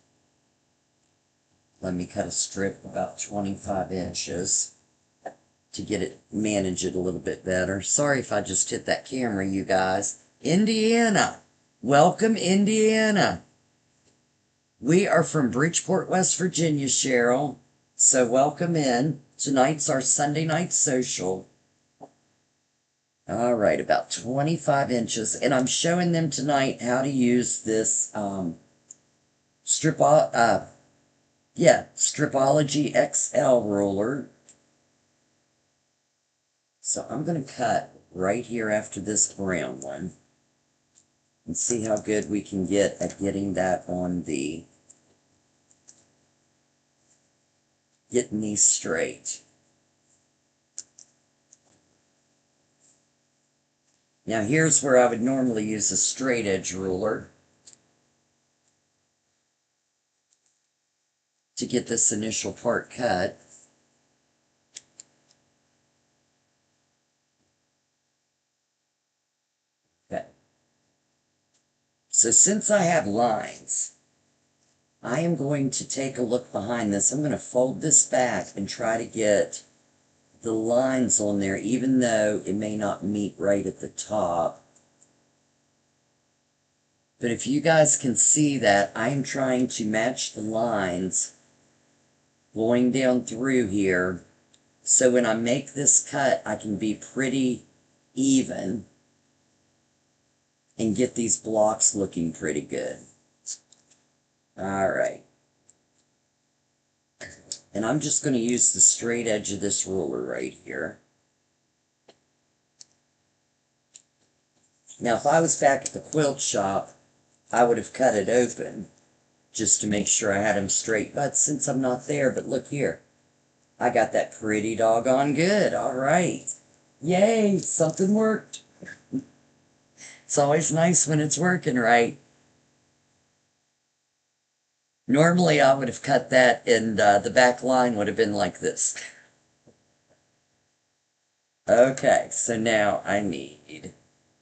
let me cut a strip about 25 inches to get it, manage it a little bit better. Sorry if I just hit that camera, you guys. Indiana. Welcome, Indiana. We are from Bridgeport, West Virginia, Cheryl. So welcome in. Tonight's our Sunday night Sewcial. All right, about 25 inches. And I'm showing them tonight how to use this Stripology XL ruler. So I'm going to cut right here after this brown one and see how good we can get at getting that on the, getting these straight. Now here's where I would normally use a straight edge ruler to get this initial part cut. Okay. So since I have lines, I am going to take a look behind this. I'm going to fold this back and try to get the lines on there, even though it may not meet right at the top. But if you guys can see that, I am trying to match the lines going down through here, so when I make this cut, I can be pretty even and get these blocks looking pretty good. All right. And I'm just going to use the straight edge of this ruler right here. Now, if I was back at the quilt shop, I would have cut it open just to make sure I had them straight. But since I'm not there, but look here. I got that pretty doggone good. All right. Yay, something worked. It's always nice when it's working right. Normally, I would have cut that, and the back line would have been like this. Okay, so now I need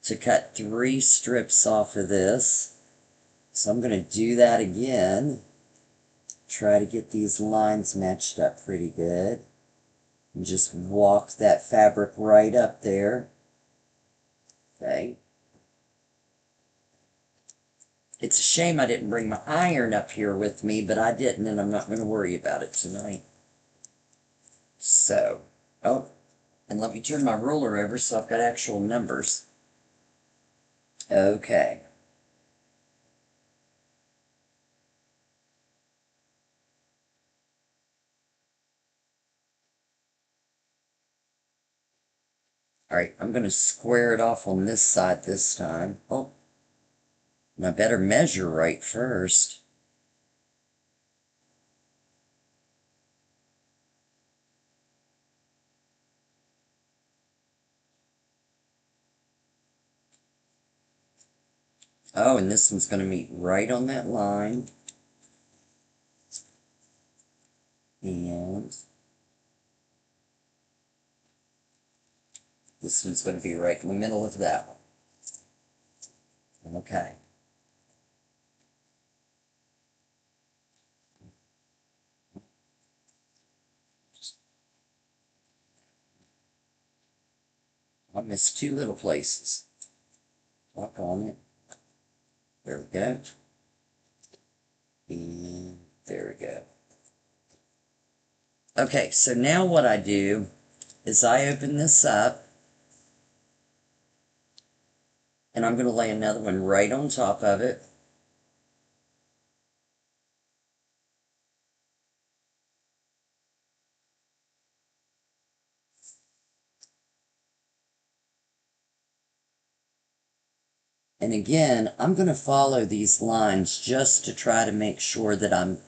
to cut 3 strips off of this. So I'm going to do that again. Try to get these lines matched up pretty good. And just walk that fabric right up there. Okay. It's a shame I didn't bring my iron up here with me, but I didn't, and I'm not going to worry about it tonight. So, oh, and let me turn my ruler over so I've got actual numbers. Okay. All right, I'm going to square it off on this side this time. Oh, and I better measure right first. Oh, and this one's going to meet right on that line. And this one's going to be right in the middle of that one. Okay. I missed two little places. Walk on it. There we go. And there we go. Okay, so now what I do is I open this up, and I'm going to lay another one right on top of it. And again, I'm going to follow these lines just to try to make sure that I'm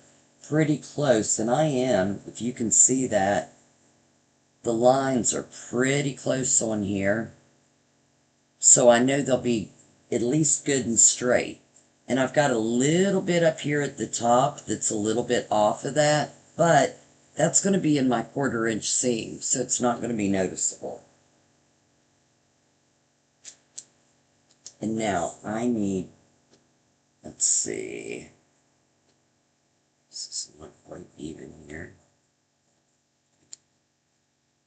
pretty close, and I am. If you can see that, the lines are pretty close on here. So I know they'll be at least good and straight. And I've got a little bit up here at the top that's a little bit off of that, but that's going to be in my 1/4 inch seam, so it's not going to be noticeable. And now I need, let's see, this is not quite even here.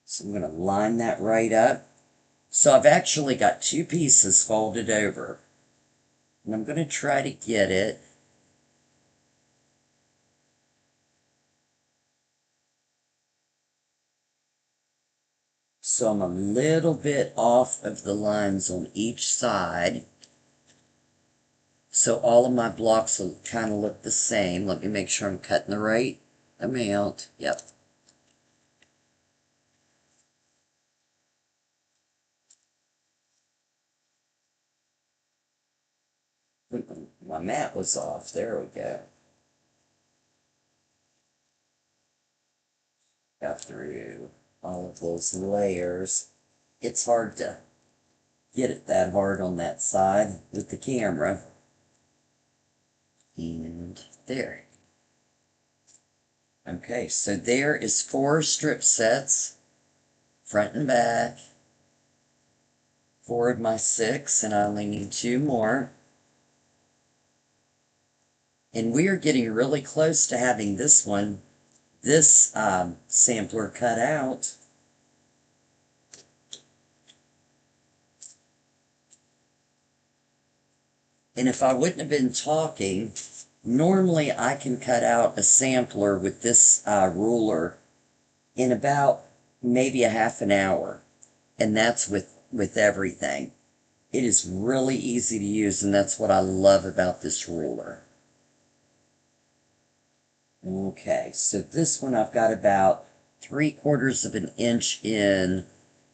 So I'm going to line that right up. So I've actually got two pieces folded over. And I'm going to try to get it so I'm a little bit off of the lines on each side. So all of my blocks will kind of look the same. Let me make sure I'm cutting the right amount. Yep. My mat was off. There we go. Got through all of those layers. It's hard to get it that hard on that side with the camera. And there. Okay, so there is 4 strip sets, front and back. 4 of my 6, and I only need 2 more. And we are getting really close to having this sampler cut out. And if I wouldn't have been talking, normally I can cut out a sampler with this ruler in about maybe a half an hour. And that's with everything. It is really easy to use, and that's what I love about this ruler. Okay, so this one I've got about 3/4 of an inch in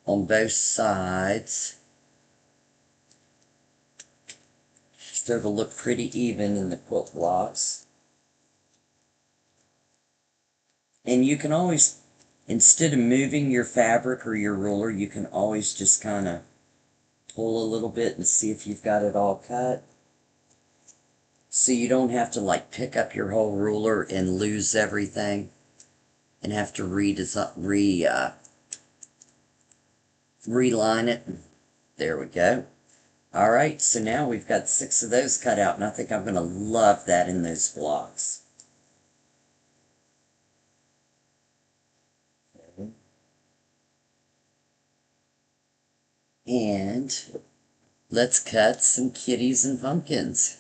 on both sides. So it'll look pretty even in the quilt blocks. And you can always, instead of moving your fabric or your ruler, you can always just kind of pull a little bit and see if you've got it all cut. So you don't have to like pick up your whole ruler and lose everything and have to reline it. There we go. All right, so now we've got 6 of those cut out, and I think I'm going to love that in those blocks. And let's cut some kitties and pumpkins.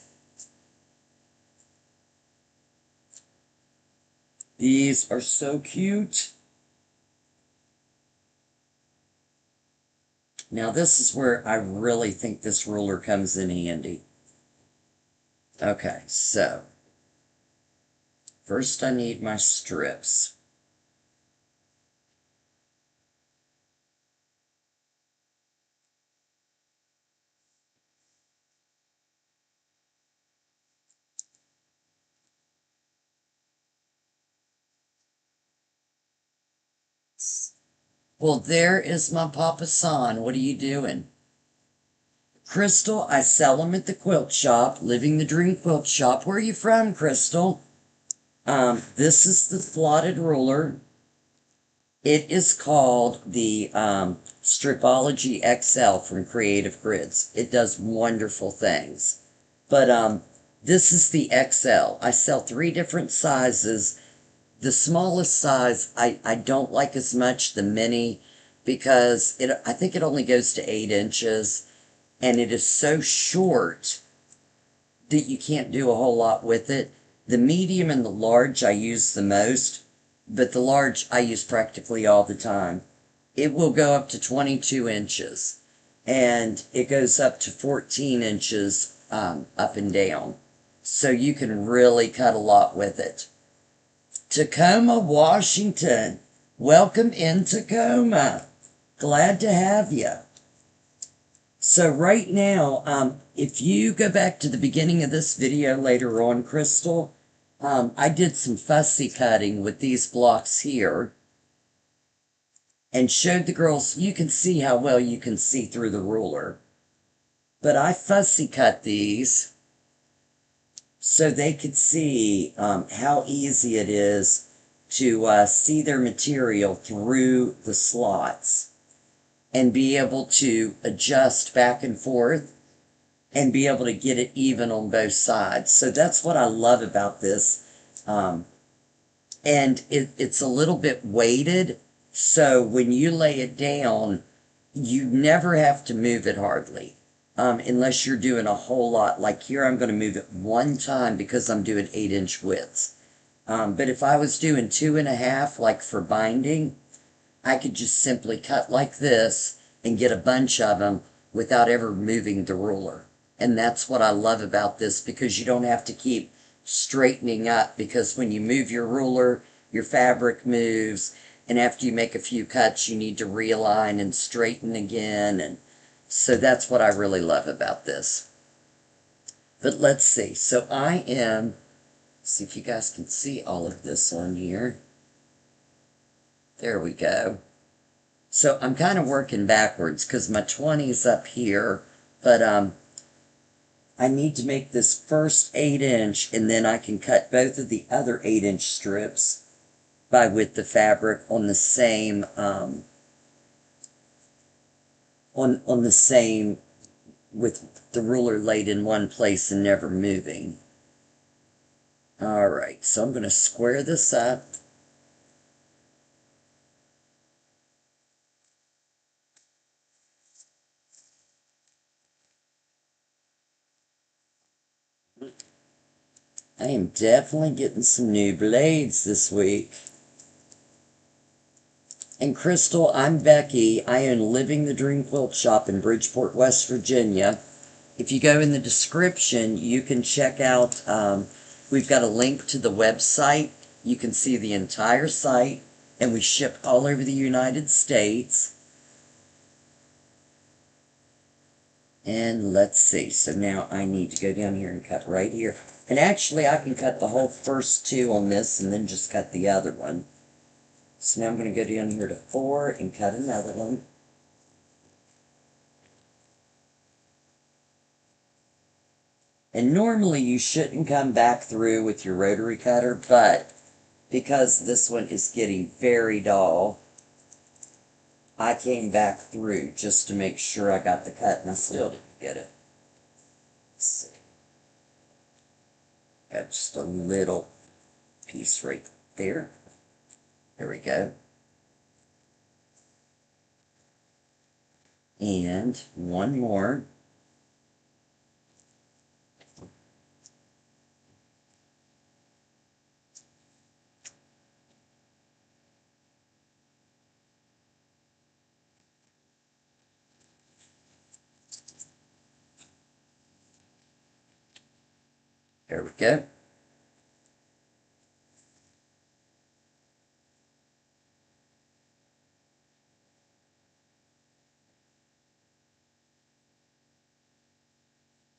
These are so cute. Now this is where I really think this ruler comes in handy. Okay, so first I need my strips. Well, there is my Papa San. What are you doing? Crystal, I sell them at the quilt shop, Living the Dream Quilt Shop. Where are you from, Crystal? This is the slotted ruler. It is called the Stripology XL from Creative Grids. It does wonderful things. But this is the XL. I sell 3 different sizes. The smallest size I don't like as much, the mini, because I think it only goes to 8 inches, and it is so short that you can't do a whole lot with it. The medium and the large I use the most, but the large I use practically all the time. It will go up to 22 inches, and it goes up to 14 inches up and down. So you can really cut a lot with it. Tacoma, Washington. Welcome in Tacoma. Glad to have you. So right now, if you go back to the beginning of this video later on, Crystal, I did some fussy cutting with these blocks here and showed the girls, you can see how well you can see through the ruler. But I fussy cut these so they could see how easy it is to see their material through the slots and be able to adjust back and forth and be able to get it even on both sides. So that's what I love about this. And it's a little bit weighted, so when you lay it down, you never have to move it hardly. Unless you're doing a whole lot. Like here, I'm going to move it 1 time because I'm doing 8-inch widths. But if I was doing 2.5, like for binding, I could just simply cut like this and get a bunch of them without ever moving the ruler. And that's what I love about this, because you don't have to keep straightening up, because when you move your ruler, your fabric moves, and after you make a few cuts, you need to realign and straighten again. And so that's what I really love about this. But let's see. So see if you guys can see all of this on here. There we go. So I'm kind of working backwards because my 20 is up here, but I need to make this first 8-inch, and then I can cut both of the other 8-inch strips by width of fabric on the same on the same, with the ruler laid in one place and never moving. All right, so I'm going to square this up. I am definitely getting some new blades this week. And Crystal, I'm Becky. I own Living the Dream Quilt Shop in Bridgeport, West Virginia. If you go in the description, you can check out, we've got a link to the website. You can see the entire site, and we ship all over the United States. And let's see, so now I need to go down here and cut right here. And actually, I can cut the whole first 2 on this and then just cut the other one. So now I'm going to go down here to 4 and cut another one. And normally you shouldn't come back through with your rotary cutter, but because this one is getting very dull, I came back through just to make sure I got the cut, and I still didn't get it. see. Got just a little piece right there. There we go. And one more. There we go.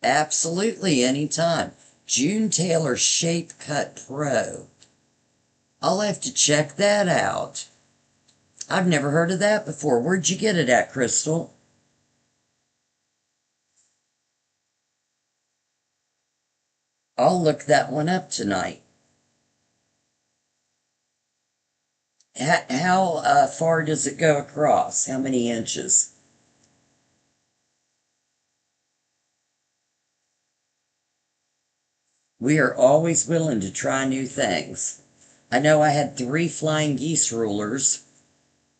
Absolutely, anytime. June Taylor Shape Cut Pro. I'll have to check that out. I've never heard of that before. Where'd you get it at, Crystal? I'll look that one up tonight. How far does it go across? How many inches? We are always willing to try new things. I know I had 3 flying geese rulers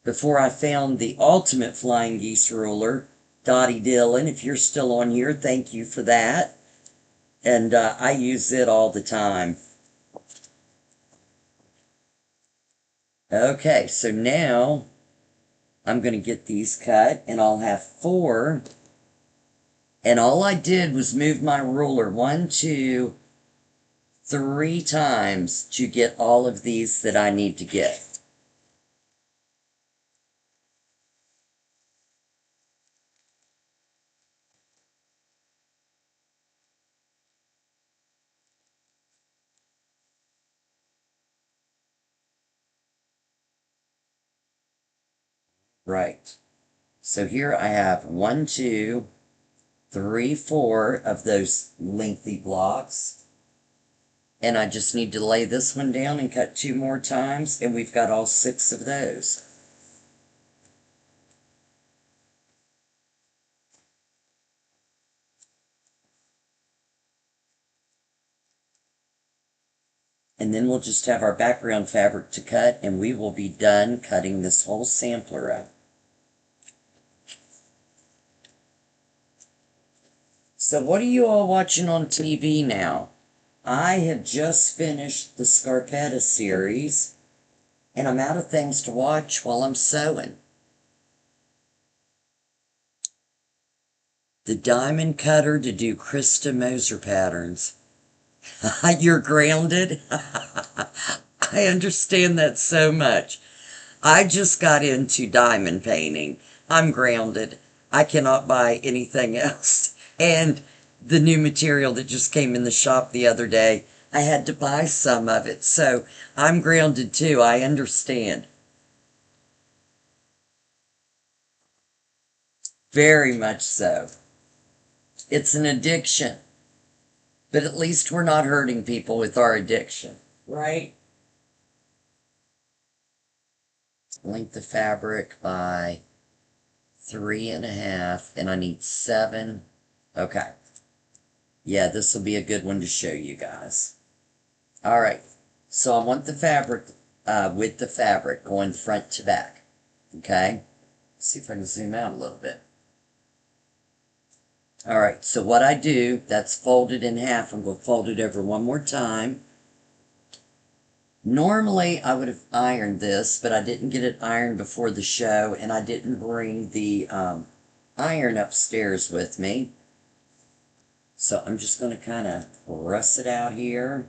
before I found the ultimate flying geese ruler. Dottie Dillon, if you're still on here, thank you for that. And I use it all the time. Okay, so now I'm going to get these cut, and I'll have 4. And all I did was move my ruler 1, 2, 3 times to get all of these that I need to get. Right. So here I have 1, 2, 3, 4 of those lengthy blocks. And I just need to lay this one down and cut 2 more times, and we've got all 6 of those. And then we'll just have our background fabric to cut, and we will be done cutting this whole sampler up. So what are you all watching on TV now? I have just finished the Scarpetta series, and I'm out of things to watch while I'm sewing. The diamond cutter to do Krista Moser patterns. You're grounded? I understand that so much. I just got into diamond painting. I'm grounded. I cannot buy anything else. And the new material that just came in the shop the other day, I had to buy some of it. So I'm grounded too. I understand. Very much so. It's an addiction. But at least we're not hurting people with our addiction, right? Length of fabric by 3.5, and I need 7. Okay. Yeah, this will be a good one to show you guys. All right. So I want the fabric, with the fabric going front to back. Okay. Let's see if I can zoom out a little bit. All right. So what I do, that's folded in half. I'm going to fold it over one more time. Normally, I would have ironed this, but I didn't get it ironed before the show, and I didn't bring the iron upstairs with me. So I'm just going to kind of press it out here,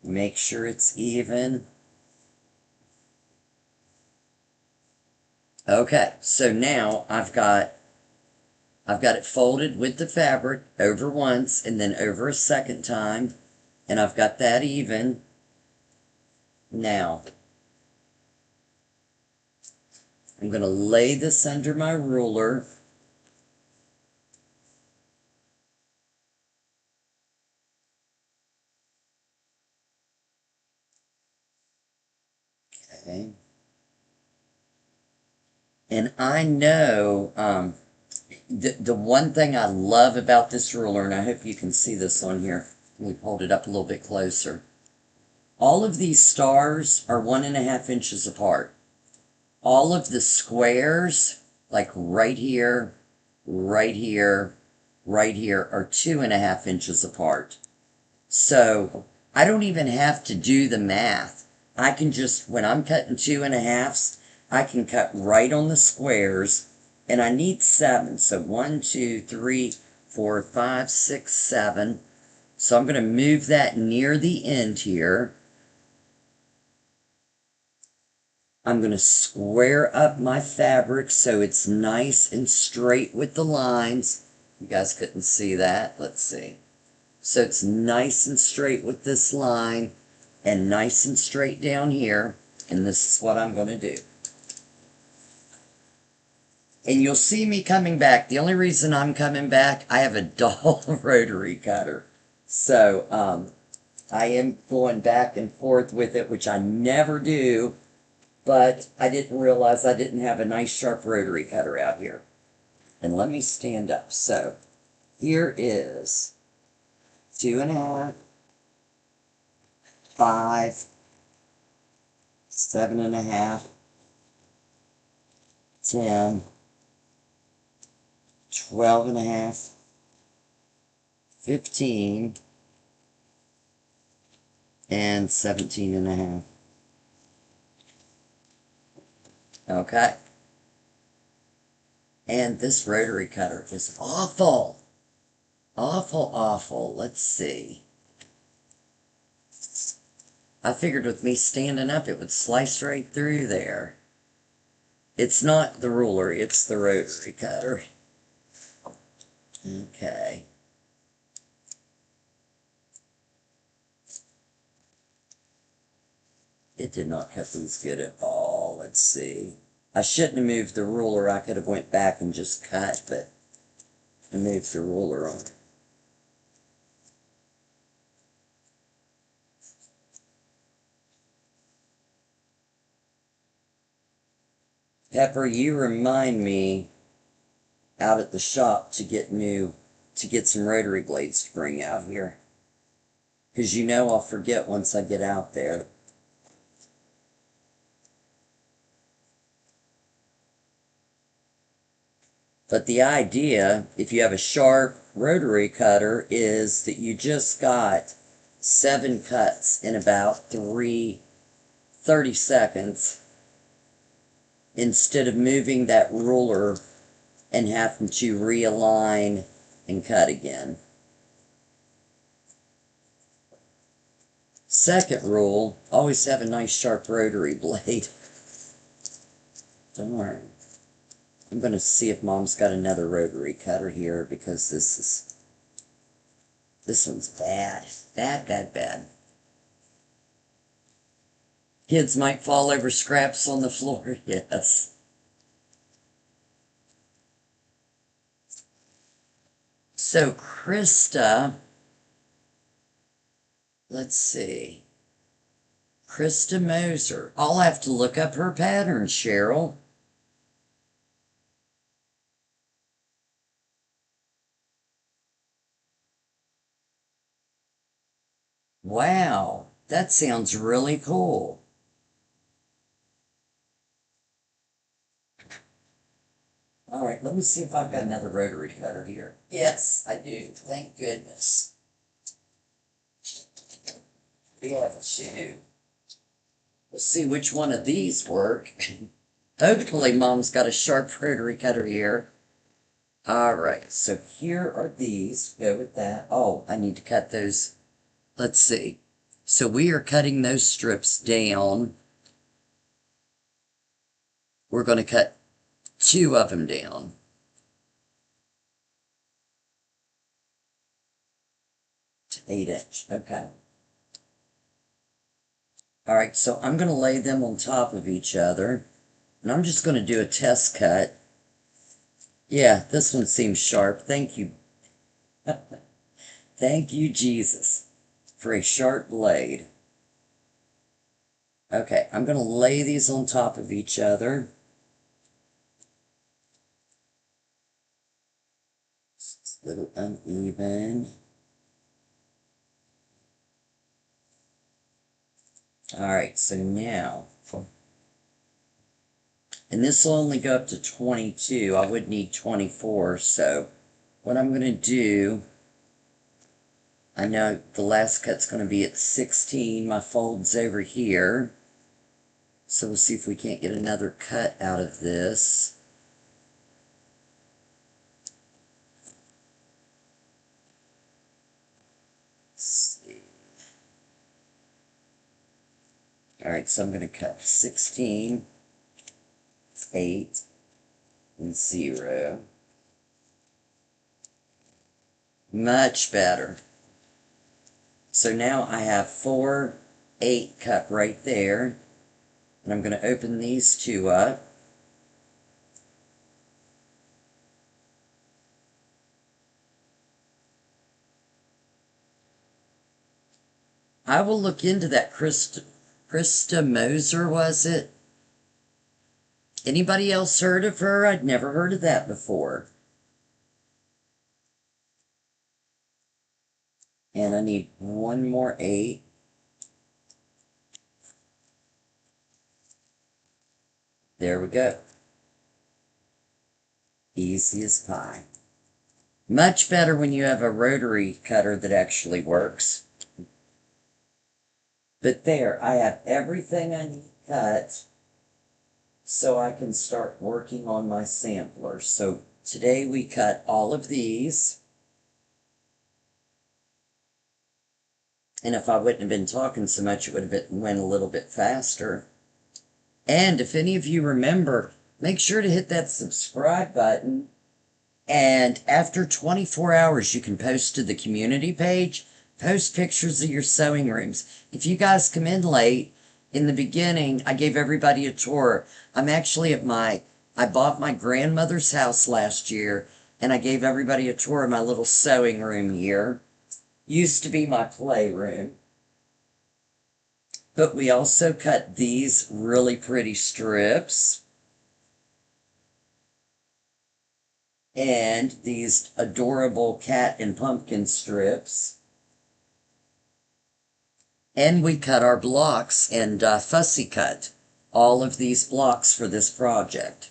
make sure it's even. Okay, so now I've got it folded with the fabric over once and then over a second time, and I've got that even. Now, I'm going to lay this under my ruler. Okay. And I know the one thing I love about this ruler, and I hope you can see this on here, let me hold it up a little bit closer. All of these stars are 1.5 inches apart. All of the squares, like right here, right here, right here, are 2.5 inches apart. So I don't even have to do the math. I can just, when I'm cutting 2.5s, I can cut right on the squares, and I need 7. So 1, 2, 3, 4, 5, 6, 7. So I'm going to move that near the end here. I'm going to square up my fabric so it's nice and straight with the lines. You guys couldn't see that. Let's see. So it's nice and straight with this line and nice and straight down here. And this is what I'm going to do. And you'll see me coming back. The only reason I'm coming back, I have a dull rotary cutter. So I am going back and forth with it, which I never do. But I didn't realize I didn't have a nice sharp rotary cutter out here. And let me stand up. So here is 2.5, 5, 7.5, 10, 12.5, 15, and 17.5. Okay. And this rotary cutter is awful. Awful, awful. Let's see. I figured with me standing up, it would slice right through there. It's not the ruler, it's the rotary cutter. Okay. It did not cut these good at all. Let's see. I shouldn't have moved the ruler. I could have went back and just cut, but I moved the ruler on. Pepper, you remind me out at the shop to get some rotary blades to bring out here. Because you know I'll forget once I get out there. But the idea, if you have a sharp rotary cutter, is that you just got 7 cuts in about 30 seconds instead of moving that ruler and having to realign and cut again. Second rule, always have a nice sharp rotary blade. Darn. I'm going to see if Mom's got another rotary cutter here because this one's bad. Bad, bad, bad. Kids might fall over scraps on the floor, yes. So Krista, let's see. Krista Moser. I'll have to look up her pattern, Cheryl. Wow, that sounds really cool. All right, let me see if I've got another rotary cutter here. Yes, I do. Thank goodness. We have 2. Let's see which one of these work. Hopefully Mom's got a sharp rotary cutter here. All right, so here are these. Go with that. Oh, I need to cut those. Let's see. So we are cutting those strips down. We're going to cut 2 of them down. To 8-inch. Okay. All right, so I'm going to lay them on top of each other. And I'm just going to do a test cut. Yeah, this one seems sharp. Thank you. Thank you, Jesus, for a sharp blade. Okay, I'm going to lay these on top of each other. a little uneven. Alright, so now, and this will only go up to 22. I would need 24, so what I'm going to do, I know the last cut's going to be at 16. My fold's over here. So we'll see if we can't get another cut out of this. Let's see. Alright, so I'm going to cut 16, 8, and 0. Much better. So now I have 4, 8 cut right there. And I'm going to open these two up. I will look into that Krista Moser, was it? Anybody else heard of her? I'd never heard of that before. And I need one more 8. There we go. Easy as pie. Much better when you have a rotary cutter that actually works. But there, I have everything I need cut so I can start working on my sampler. So today we cut all of these. And if I wouldn't have been talking so much, it would have went a little bit faster. And if any of you remember, make sure to hit that subscribe button. And after 24 hours, you can post to the community page, post pictures of your sewing rooms. If you guys come in late, in the beginning, I gave everybody a tour. I'm actually I bought my grandmother's house last year, and I gave everybody a tour of my little sewing room here. Used to be my playroom. But we also cut these really pretty strips. And these adorable cat and pumpkin strips. And we cut our blocks and fussy cut all of these blocks for this project.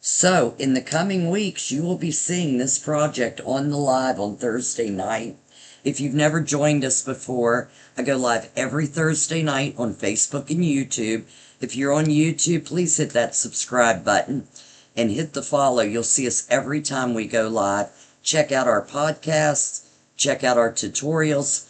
So in the coming weeks, you will be seeing this project on the live on Thursday night. If you've never joined us before, I go live every Thursday night on Facebook and YouTube. If you're on YouTube, please hit that subscribe button and hit the follow. You'll see us every time we go live. Check out our podcasts. Check out our tutorials.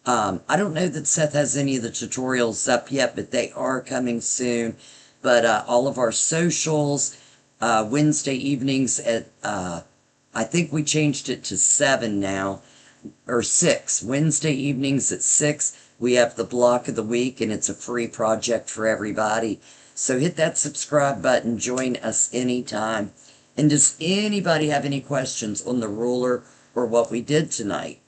I don't know that Seth has any of the tutorials up yet, but they are coming soon. But all of our socials, Wednesday evenings at, I think we changed it to 7 now. Or 6. Wednesday evenings at 6, we have the block of the week, and it's a free project for everybody. So hit that subscribe button, join us anytime. And does anybody have any questions on the ruler or what we did tonight?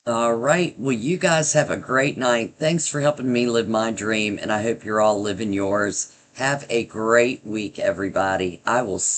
All right. Well, you guys have a great night. Thanks for helping me live my dream, and I hope you're all living yours. Have a great week, everybody. I will see